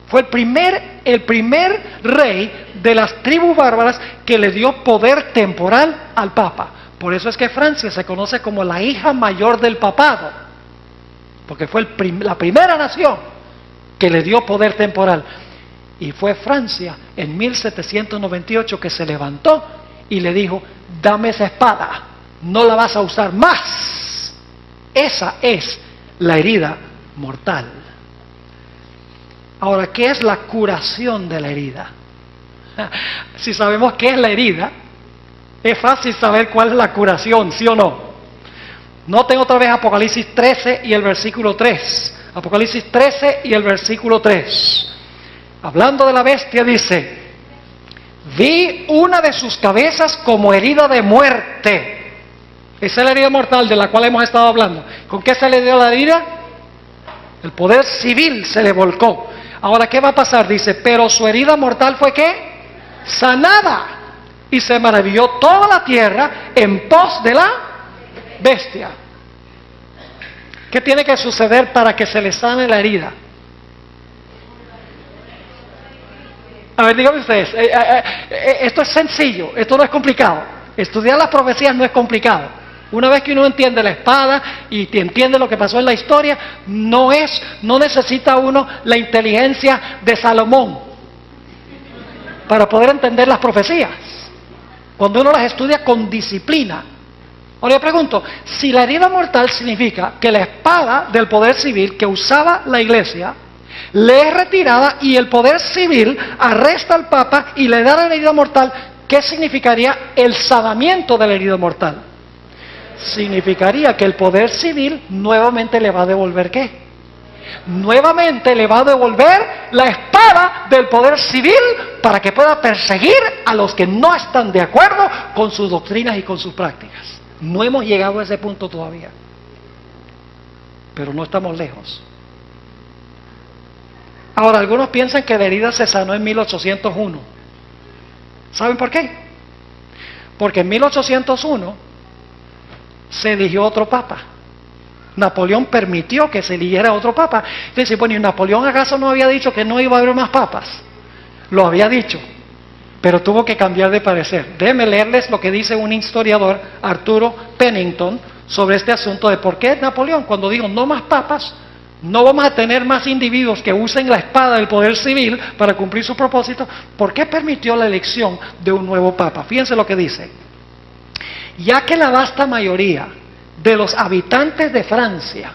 Fue el primer rey de las tribus bárbaras que le dio poder temporal al papa. Por eso es que Francia se conoce como la hija mayor del papado, porque fue la primera nación que le dio poder temporal. Y fue Francia en 1798 que se levantó y le dijo, dame esa espada, no la vas a usar más. Esa es la herida mortal. Ahora, ¿qué es la curación de la herida? Si sabemos qué es la herida, es fácil saber cuál es la curación, ¿sí o no? Noten otra vez Apocalipsis 13 y el versículo 3. Apocalipsis 13 y el versículo 3. Hablando de la bestia dice, vi una de sus cabezas como herida de muerte. Esa es la herida mortal de la cual hemos estado hablando. ¿Con qué se le dio la herida? El poder civil se le volcó. Ahora, ¿qué va a pasar? Dice, pero su herida mortal fue ¿qué? Sanada. Y se maravilló toda la tierra en pos de la bestia. ¿Qué tiene que suceder para que se le sane la herida? A ver, díganme ustedes, esto es sencillo, esto no es complicado. Estudiar las profecías no es complicado. Una vez que uno entiende la espada y entiende lo que pasó en la historia, no necesita uno la inteligencia de Salomón para poder entender las profecías, cuando uno las estudia con disciplina. Ahora yo pregunto, si la herida mortal significa que la espada del poder civil que usaba la iglesia le es retirada y el poder civil arresta al Papa y le da la herida mortal, ¿qué significaría el sanamiento de la herida mortal? Significaría que el poder civil nuevamente le va a devolver ¿qué? Nuevamente le va a devolver la espada del poder civil para que pueda perseguir a los que no están de acuerdo con sus doctrinas y con sus prácticas. No hemos llegado a ese punto todavía, pero no estamos lejos. Ahora, algunos piensan que la herida se sanó en 1801. ¿Saben por qué? Porque en 1801 se eligió otro papa. Napoleón permitió que se eligiera otro papa. Dice, bueno, ¿y Napoleón acaso no había dicho que no iba a haber más papas? Lo había dicho, pero tuvo que cambiar de parecer. Déjenme leerles lo que dice un historiador, Arturo Pennington, sobre este asunto de por qué Napoleón, cuando dijo no más papas, no vamos a tener más individuos que usen la espada del poder civil para cumplir su propósito, ¿por qué permitió la elección de un nuevo papa? Fíjense lo que dice. Ya que la vasta mayoría de los habitantes de Francia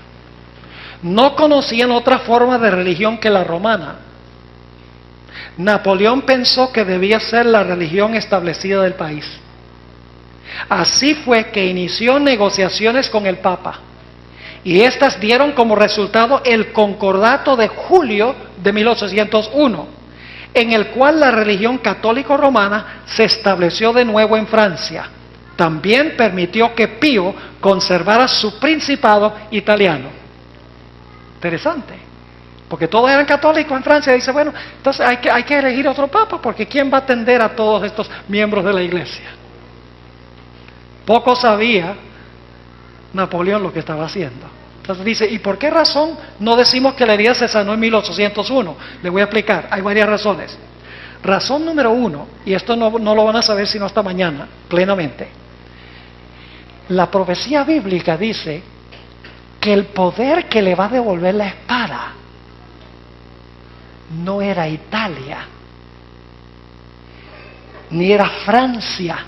no conocían otra forma de religión que la romana, Napoleón pensó que debía ser la religión establecida del país. Así fue que inició negociaciones con el Papa, y estas dieron como resultado el Concordato de julio de 1801, en el cual la religión católico-romana se estableció de nuevo en Francia. También permitió que Pío conservara su principado italiano. Interesante, porque todos eran católicos en Francia. Dice, bueno, entonces hay que elegir otro papa, porque ¿quién va a atender a todos estos miembros de la iglesia? Poco sabía Napoleón lo que estaba haciendo. Entonces dice, ¿y por qué razón no decimos que la herida se sanó en 1801? Le voy a explicar, hay varias razones. Razón número uno, y esto no lo van a saber sino hasta mañana, plenamente. La profecía bíblica dice que el poder que le va a devolver la espada no era Italia, ni era Francia.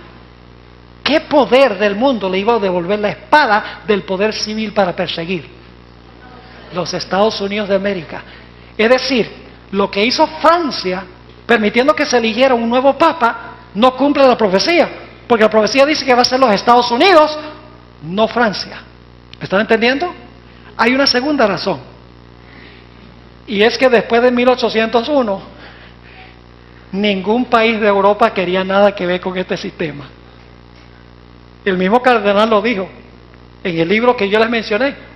¿Qué poder del mundo le iba a devolver la espada del poder civil para perseguir? Los Estados Unidos de América. Es decir, lo que hizo Francia permitiendo que se eligiera un nuevo papa, no cumple la profecía, porque la profecía dice que va a ser los Estados Unidos, no Francia. ¿Me están entendiendo? Hay una segunda razón, y es que después de 1801, ningún país de Europa quería nada que ver con este sistema. El mismo cardenal lo dijo en el libro que yo les mencioné.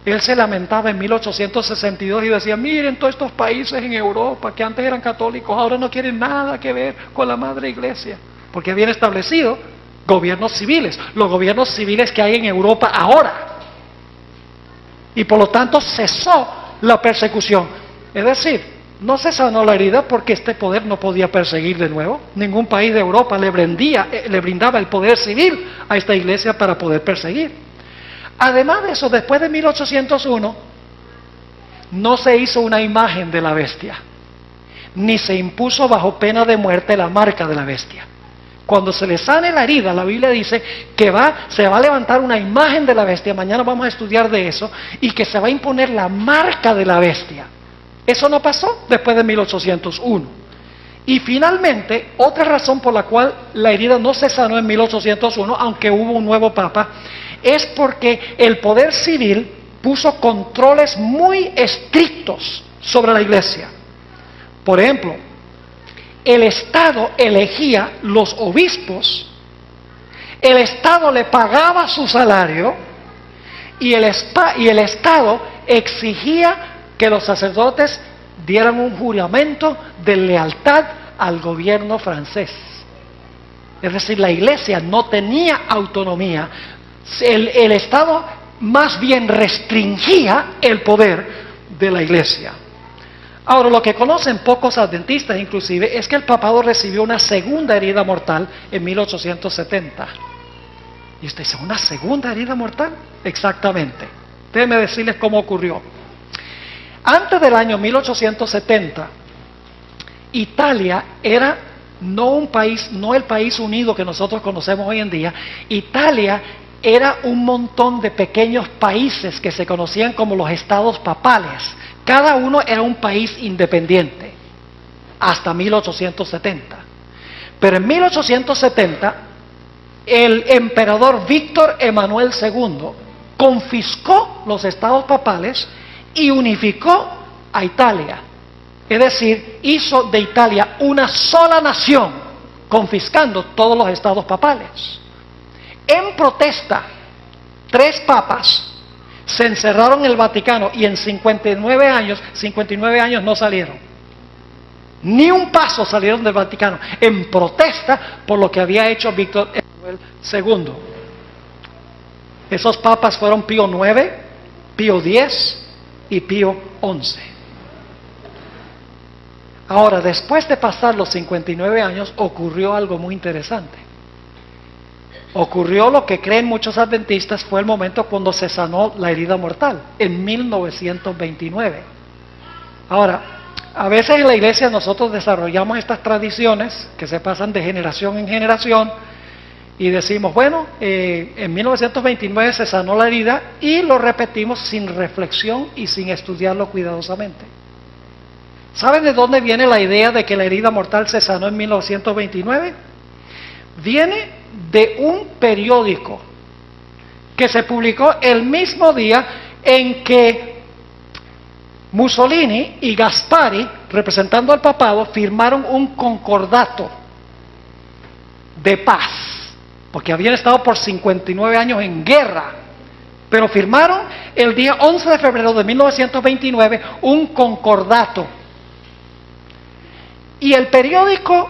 Él se lamentaba en 1862 y decía, miren todos estos países en Europa que antes eran católicos, ahora no quieren nada que ver con la Madre Iglesia, porque habían establecido gobiernos civiles, los gobiernos civiles que hay en Europa ahora. Y por lo tanto cesó la persecución. Es decir, no se sanó la herida porque este poder no podía perseguir de nuevo. Ningún país de Europa le brindaba el poder civil a esta iglesia para poder perseguir. Además de eso, después de 1801, no se hizo una imagen de la bestia, ni se impuso bajo pena de muerte la marca de la bestia. Cuando se le sane la herida, la Biblia dice que se va a levantar una imagen de la bestia, mañana vamos a estudiar de eso, y que se va a imponer la marca de la bestia. Eso no pasó después de 1801. Y finalmente, otra razón por la cual la herida no se sanó en 1801, aunque hubo un nuevo papa, es porque el poder civil puso controles muy estrictos sobre la iglesia. Por ejemplo, el Estado elegía los obispos, el Estado le pagaba su salario y el Estado exigía que los sacerdotes dieran un juramento de lealtad al gobierno francés. Es decir, la iglesia no tenía autonomía. El Estado más bien restringía el poder de la iglesia. Ahora, lo que conocen pocos adventistas inclusive es que el papado recibió una segunda herida mortal en 1870. Y usted dice, ¿una segunda herida mortal? Exactamente. Déjenme decirles cómo ocurrió. Antes del año 1870, Italia era no el país unido que nosotros conocemos hoy en día. Italia era un montón de pequeños países que se conocían como los estados papales. Cada uno era un país independiente, hasta 1870. Pero en 1870, el emperador Víctor Emanuel II confiscó los estados papales y unificó a Italia. Es decir, hizo de Italia una sola nación, confiscando todos los estados papales. En protesta, 3 papas se encerraron en el Vaticano y en 59 años no salieron. Ni un paso salieron del Vaticano, en protesta por lo que había hecho Víctor Emanuel II. Esos papas fueron Pío IX, Pío X y Pío XI. Ahora, después de pasar los 59 años, ocurrió algo muy interesante. Ocurrió lo que creen muchos adventistas fue el momento cuando se sanó la herida mortal, en 1929. Ahora, a veces en la iglesia nosotros desarrollamos estas tradiciones que se pasan de generación en generación y decimos, bueno, en 1929 se sanó la herida y lo repetimos sin reflexión y sin estudiarlo cuidadosamente. ¿Saben de dónde viene la idea de que la herida mortal se sanó en 1929? Viene de un periódico que se publicó el mismo día en que Mussolini y Gaspari, representando al papado, firmaron un concordato de paz, porque habían estado por 59 años en guerra, pero firmaron el día 11 de febrero de 1929 un concordato. Y el periódico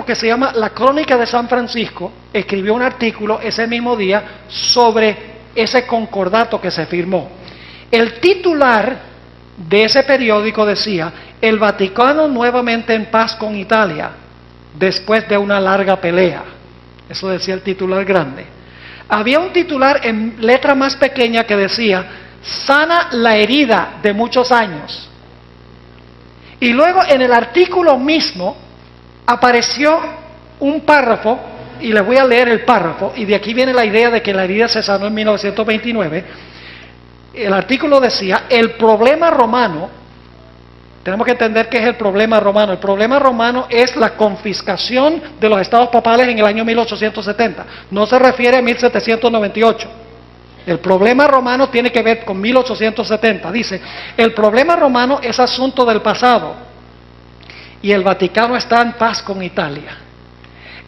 que se llama La Crónica de San Francisco escribió un artículo ese mismo día sobre ese concordato que se firmó. El titular de ese periódico decía: el Vaticano nuevamente en paz con Italia después de una larga pelea. Eso decía el titular grande. Había un titular en letra más pequeña que decía: sana la herida de muchos años. Y luego en el artículo mismo apareció un párrafo, y les voy a leer el párrafo, y de aquí viene la idea de que la herida se sanó en 1929. El artículo decía: el problema romano tenemos que entender qué es el problema romano. El problema romano es la confiscación de los estados papales en el año 1870. No se refiere a 1798. El problema romano tiene que ver con 1870. Dice, el problema romano es asunto del pasado y el Vaticano está en paz con Italia.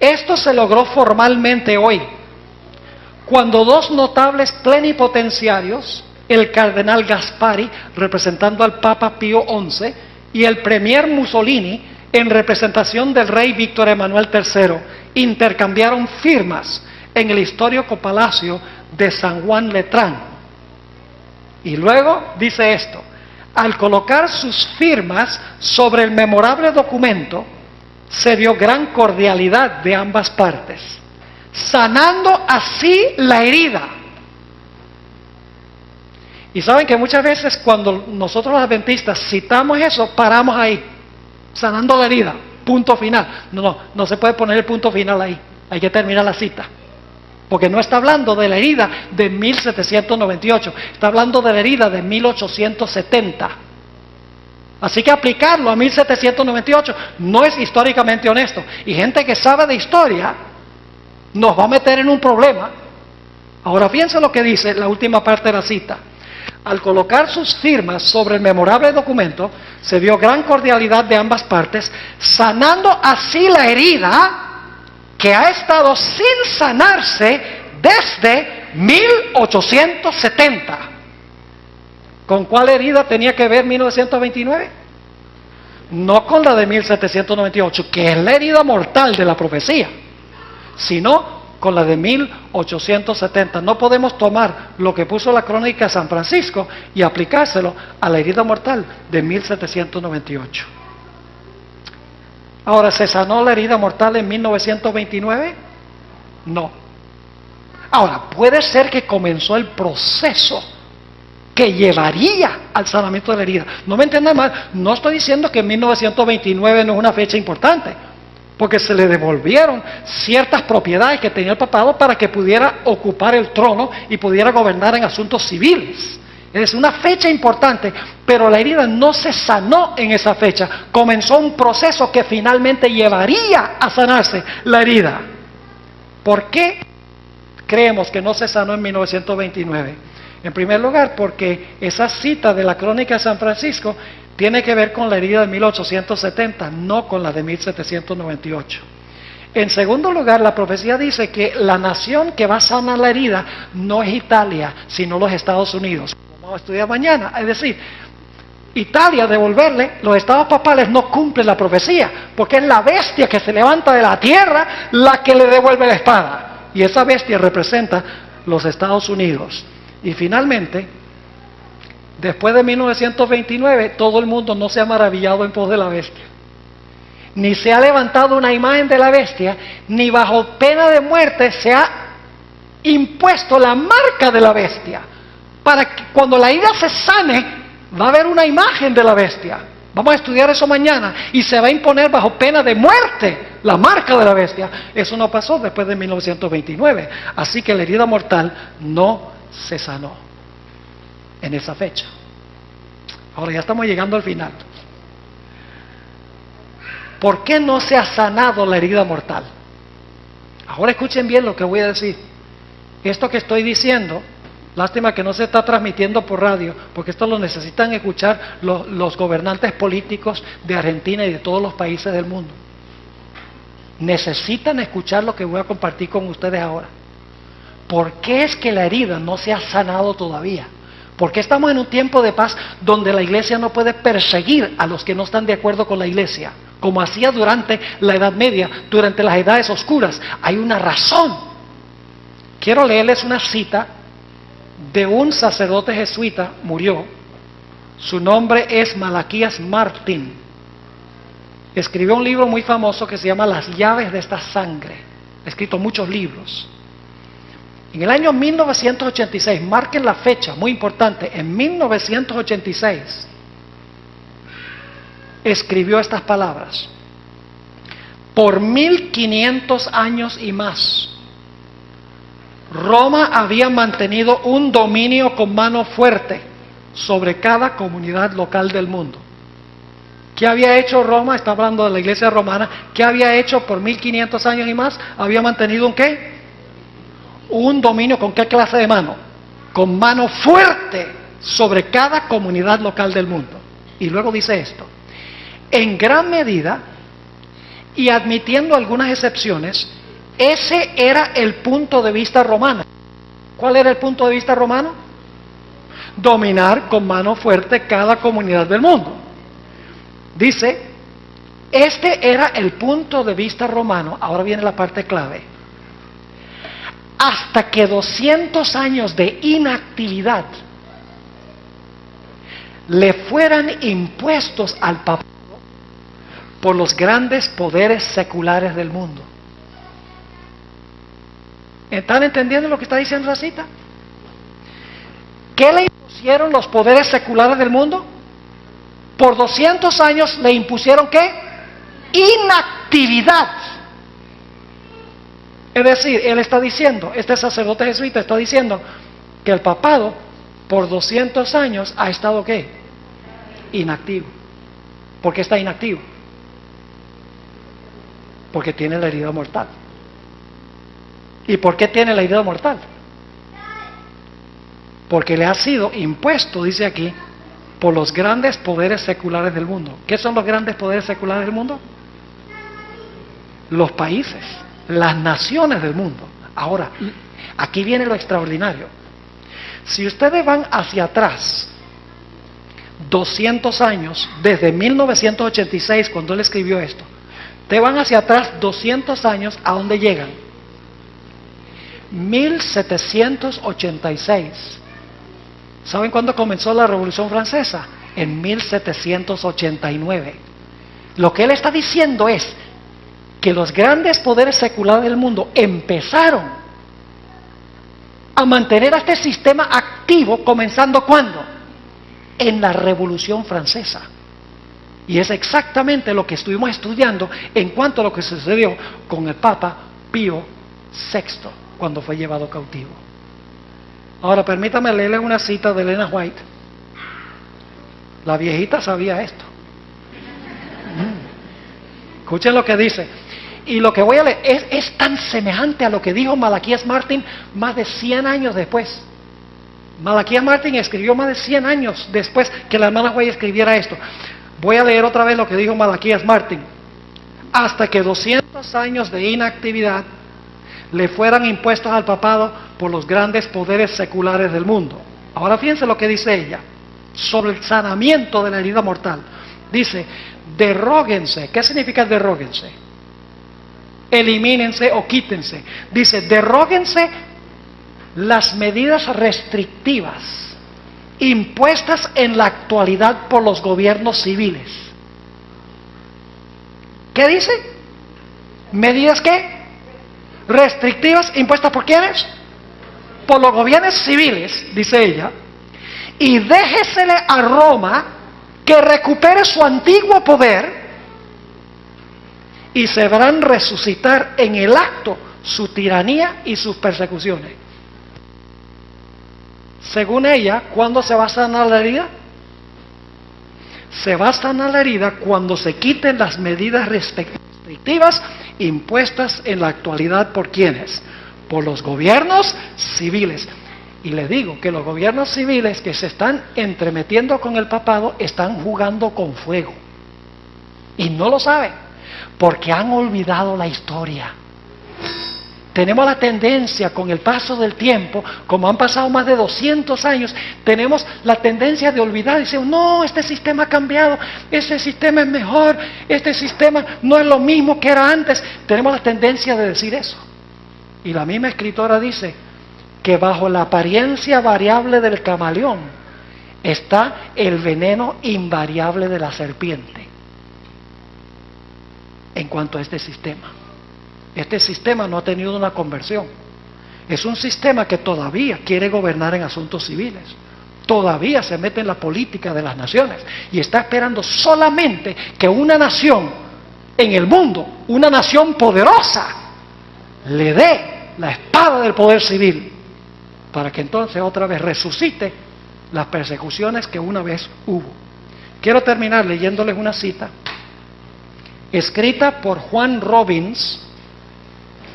Esto se logró formalmente hoy, cuando dos notables plenipotenciarios, el cardenal Gaspari, representando al Papa Pío XI, y el premier Mussolini, en representación del rey Víctor Emanuel III, intercambiaron firmas en el histórico palacio de San Juan Letrán. Y luego dice esto: al colocar sus firmas sobre el memorable documento, se vio gran cordialidad de ambas partes, sanando así la herida. Y saben que muchas veces cuando nosotros los adventistas citamos eso, paramos ahí, sanando la herida, punto final. No se puede poner el punto final ahí, hay que terminar la cita. Porque no está hablando de la herida de 1798, está hablando de la herida de 1870. Así que aplicarlo a 1798 no es históricamente honesto. Y gente que sabe de historia nos va a meter en un problema. Ahora fíjense lo que dice la última parte de la cita. Al colocar sus firmas sobre el memorable documento, se vio gran cordialidad de ambas partes, sanando así la herida que ha estado sin sanarse desde 1870. ¿Con cuál herida tenía que ver 1929? No con la de 1798, que es la herida mortal de la profecía, sino con la de 1870. No podemos tomar lo que puso la crónica de San Francisco y aplicárselo a la herida mortal de 1798. Ahora, ¿se sanó la herida mortal en 1929? No. Ahora, puede ser que comenzó el proceso que llevaría al sanamiento de la herida. No me entiendan mal, no estoy diciendo que 1929 no es una fecha importante, porque se le devolvieron ciertas propiedades que tenía el papado para que pudiera ocupar el trono y pudiera gobernar en asuntos civiles. Es una fecha importante, pero la herida no se sanó en esa fecha. Comenzó un proceso que finalmente llevaría a sanarse la herida. ¿Por qué creemos que no se sanó en 1929? En primer lugar, porque esa cita de la crónica de San Francisco tiene que ver con la herida de 1870, no con la de 1798. En segundo lugar, la profecía dice que la nación que va a sanar la herida no es Italia, sino los Estados Unidos. Vamos a estudiar mañana. Es decir, Italia, devolverle los estados papales no cumple la profecía, porque es la bestia que se levanta de la tierra la que le devuelve la espada. Y esa bestia representa los Estados Unidos. Y finalmente, después de 1929, todo el mundo no se ha maravillado en pos de la bestia. Ni se ha levantado una imagen de la bestia, ni bajo pena de muerte se ha impuesto la marca de la bestia. Para que cuando la herida se sane, va a haber una imagen de la bestia. Vamos a estudiar eso mañana. Y se va a imponer bajo pena de muerte la marca de la bestia. Eso no pasó después de 1929. Así que la herida mortal no se sanó en esa fecha. Ahora ya estamos llegando al final. ¿Por qué no se ha sanado la herida mortal? Ahora escuchen bien lo que voy a decir. Esto que estoy diciendo, lástima que no se está transmitiendo por radio, porque esto lo necesitan escuchar los gobernantes políticos de Argentina y de todos los países del mundo. Necesitan escuchar lo que voy a compartir con ustedes ahora. ¿Por qué es que la herida no se ha sanado todavía? Porque estamos en un tiempo de paz donde la iglesia no puede perseguir a los que no están de acuerdo con la iglesia, como hacía durante la Edad Media, durante las edades oscuras. Hay una razón. Quiero leerles una cita de un sacerdote jesuita, murió. Su nombre es Malaquías Martín. Escribió un libro muy famoso que se llama Las llaves de esta sangre. Ha escrito muchos libros. En el año 1986, marquen la fecha, muy importante, en 1986, escribió estas palabras: por 1500 años y más, Roma había mantenido un dominio con mano fuerte sobre cada comunidad local del mundo. ¿Qué había hecho Roma? Está hablando de la iglesia romana. ¿Qué había hecho por 1500 años y más? Había mantenido un ¿qué? Un dominio. ¿Con qué clase de mano? Con mano fuerte sobre cada comunidad local del mundo. Y luego dice esto: en gran medida, y admitiendo algunas excepciones, ese era el punto de vista romano. ¿Cuál era el punto de vista romano? Dominar con mano fuerte cada comunidad del mundo. Dice, este era el punto de vista romano. Ahora viene la parte clave. Hasta que 200 años de inactividad le fueran impuestos al papado por los grandes poderes seculares del mundo. ¿Están entendiendo lo que está diciendo la cita? ¿Qué le impusieron los poderes seculares del mundo? Por 200 años le impusieron ¿qué? Inactividad. Es decir, él está diciendo, este sacerdote jesuita está diciendo que el papado por 200 años ha estado ¿qué? Inactivo. ¿Por qué está inactivo? Porque tiene la herida mortal. ¿Y por qué tiene la herida mortal? Porque le ha sido impuesto, dice aquí, por los grandes poderes seculares del mundo. ¿Qué son los grandes poderes seculares del mundo? Los países, las naciones del mundo. Ahora, aquí viene lo extraordinario. Si ustedes van hacia atrás 200 años, desde 1986, cuando él escribió esto, te van hacia atrás 200 años, ¿a dónde llegan? 1786. ¿Saben cuándo comenzó la Revolución Francesa? En 1789. Lo que él está diciendo es que los grandes poderes seculares del mundo empezaron a mantener a este sistema activo, comenzando ¿cuándo? En la Revolución Francesa. Y es exactamente lo que estuvimos estudiando en cuanto a lo que sucedió con el Papa Pío VI, cuando fue llevado cautivo. Ahora permítame leerles una cita de Elena White. La viejita sabía esto. Escuchen lo que dice. Y lo que voy a leer es tan semejante a lo que dijo Malaquías Martín más de 100 años después. Malaquías Martín escribió más de 100 años después que la hermana White escribiera esto. Voy a leer otra vez lo que dijo Malaquías Martín. Hasta que 200 años de inactividad le fueran impuestos al papado por los grandes poderes seculares del mundo. Ahora fíjense lo que dice ella sobre el sanamiento de la herida mortal. Dice, derróguense. ¿Qué significa derróguense? Elimínense o quítense. Dice, derróguense las medidas restrictivas impuestas en la actualidad por los gobiernos civiles. ¿Qué dice? ¿Medidas qué? Restrictivas impuestas por ¿quiénes? Por los gobiernos civiles, dice ella. Y déjesele a Roma que recupere su antiguo poder y se verán resucitar en el acto su tiranía y sus persecuciones. Según ella, ¿cuándo se va a sanar la herida? Se va a sanar la herida cuando se quiten las medidas restrictivas impuestas en la actualidad por ¿quiénes? Por los gobiernos civiles. Y les digo que los gobiernos civiles que se están entremetiendo con el papado están jugando con fuego. Y no lo saben, porque han olvidado la historia. Tenemos la tendencia con el paso del tiempo, como han pasado más de 200 años, tenemos la tendencia de olvidar y decir, no, este sistema ha cambiado, este sistema es mejor, este sistema no es lo mismo que era antes. Tenemos la tendencia de decir eso. Y la misma escritora dice que bajo la apariencia variable del camaleón está el veneno invariable de la serpiente en cuanto a este sistema. Este sistema no ha tenido una conversión. Es un sistema que todavía quiere gobernar en asuntos civiles. Todavía se mete en la política de las naciones y está esperando solamente que una nación en el mundo, una nación poderosa, le dé la espada del poder civil para que entonces otra vez resucite las persecuciones que una vez hubo. Quiero terminar leyéndoles una cita escrita por Juan Robbins.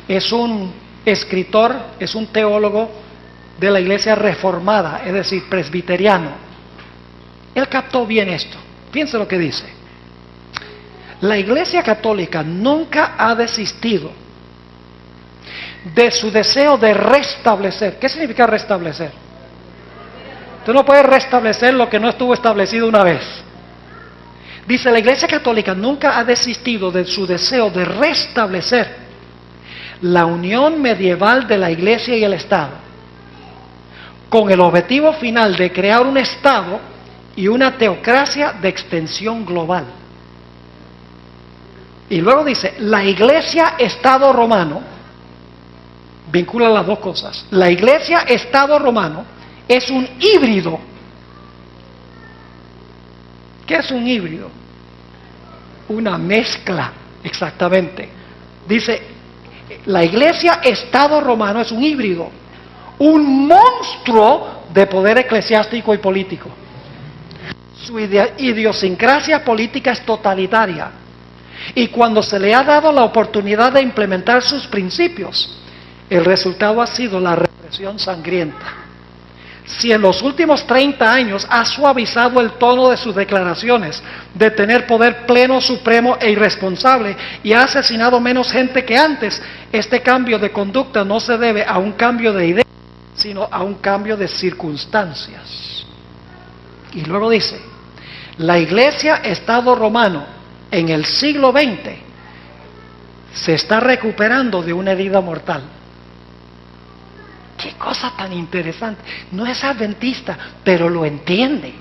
Es un escritor, es un teólogo de la iglesia reformada, es decir, presbiteriano. Él captó bien esto. Piense lo que dice. La iglesia católica nunca ha desistido de su deseo de restablecer. ¿Qué significa restablecer? Tú no puedes restablecer lo que no estuvo establecido una vez. Dice, la iglesia católica nunca ha desistido de su deseo de restablecer la unión medieval de la iglesia y el Estado, con el objetivo final de crear un Estado y una teocracia de extensión global. Y luego dice, la iglesia Estado romano, vincula las dos cosas, la iglesia Estado romano es un híbrido. ¿Qué es un híbrido? Una mezcla, exactamente. Dice, la iglesia Estado romano es un híbrido, un monstruo de poder eclesiástico y político. Su idiosincrasia política es totalitaria. Y cuando se le ha dado la oportunidad de implementar sus principios, el resultado ha sido la represión sangrienta. Si en los últimos 30 años ha suavizado el tono de sus declaraciones de tener poder pleno, supremo e irresponsable y ha asesinado menos gente que antes, este cambio de conducta no se debe a un cambio de idea, sino a un cambio de circunstancias. Y luego dice, la iglesia Estado romano en el siglo XX se está recuperando de una herida mortal. Qué cosa tan interesante. No es adventista, pero lo entiende.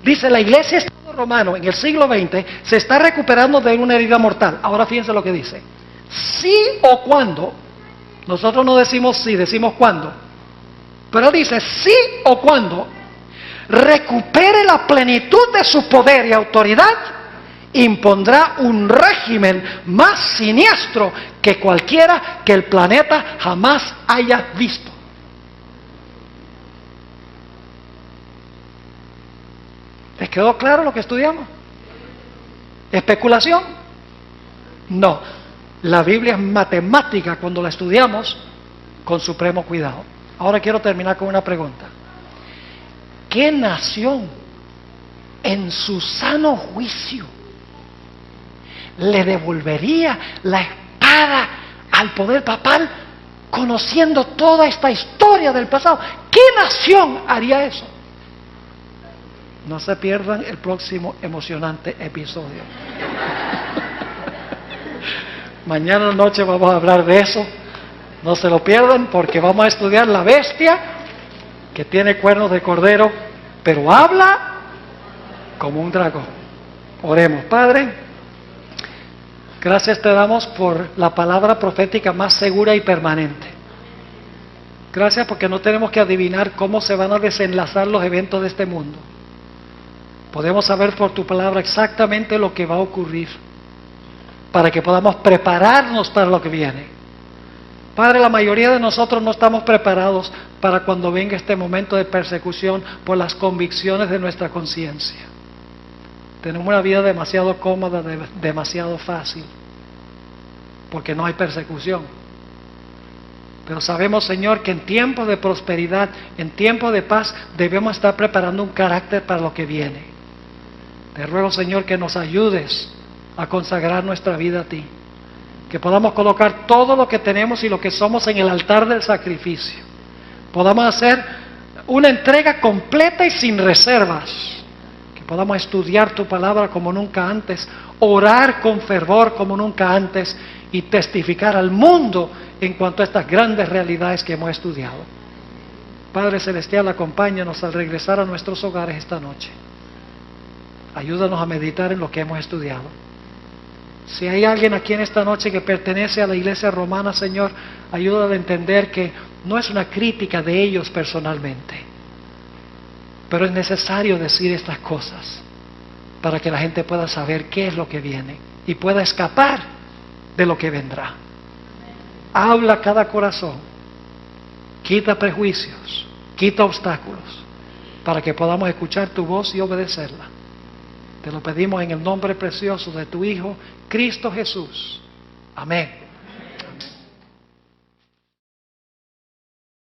Dice, la iglesia Estado romano en el siglo XX se está recuperando de una herida mortal. Ahora fíjense lo que dice. Si o cuando, nosotros no decimos si, decimos cuándo. Pero dice, si o cuando recupere la plenitud de su poder y autoridad, impondrá un régimen más siniestro que cualquiera que el planeta jamás haya visto. ¿Les quedó claro lo que estudiamos? ¿Especulación? No. La Biblia es matemática cuando la estudiamos con supremo cuidado. Ahora quiero terminar con una pregunta. ¿Qué nación en su sano juicio le devolvería la espada al poder papal conociendo toda esta historia del pasado? ¿Qué nación haría eso? No se pierdan el próximo emocionante episodio. Mañana noche vamos a hablar de eso. No se lo pierdan porque vamos a estudiar la bestia que tiene cuernos de cordero, pero habla como un dragón. Oremos. Padre, gracias te damos por la palabra profética más segura y permanente. Gracias porque no tenemos que adivinar cómo se van a desenlazar los eventos de este mundo. Podemos saber por tu palabra exactamente lo que va a ocurrir para que podamos prepararnos para lo que viene. Padre, la mayoría de nosotros no estamos preparados para cuando venga este momento de persecución por las convicciones de nuestra conciencia. Tenemos una vida demasiado cómoda, demasiado fácil, porque no hay persecución. Pero sabemos, Señor, que en tiempos de prosperidad, en tiempos de paz, debemos estar preparando un carácter para lo que viene. Te ruego, Señor, que nos ayudes a consagrar nuestra vida a ti. Que podamos colocar todo lo que tenemos y lo que somos en el altar del sacrificio. Podamos hacer una entrega completa y sin reservas. Que podamos estudiar tu palabra como nunca antes, orar con fervor como nunca antes y testificar al mundo en cuanto a estas grandes realidades que hemos estudiado. Padre Celestial, acompáñanos al regresar a nuestros hogares esta noche. Ayúdanos a meditar en lo que hemos estudiado. Si hay alguien aquí en esta noche que pertenece a la iglesia romana, Señor, ayúdale a entender que no es una crítica de ellos personalmente, pero es necesario decir estas cosas para que la gente pueda saber qué es lo que viene y pueda escapar de lo que vendrá. Habla a cada corazón, quita prejuicios, quita obstáculos para que podamos escuchar tu voz y obedecerla. Te lo pedimos en el nombre precioso de tu Hijo, Cristo Jesús. Amén.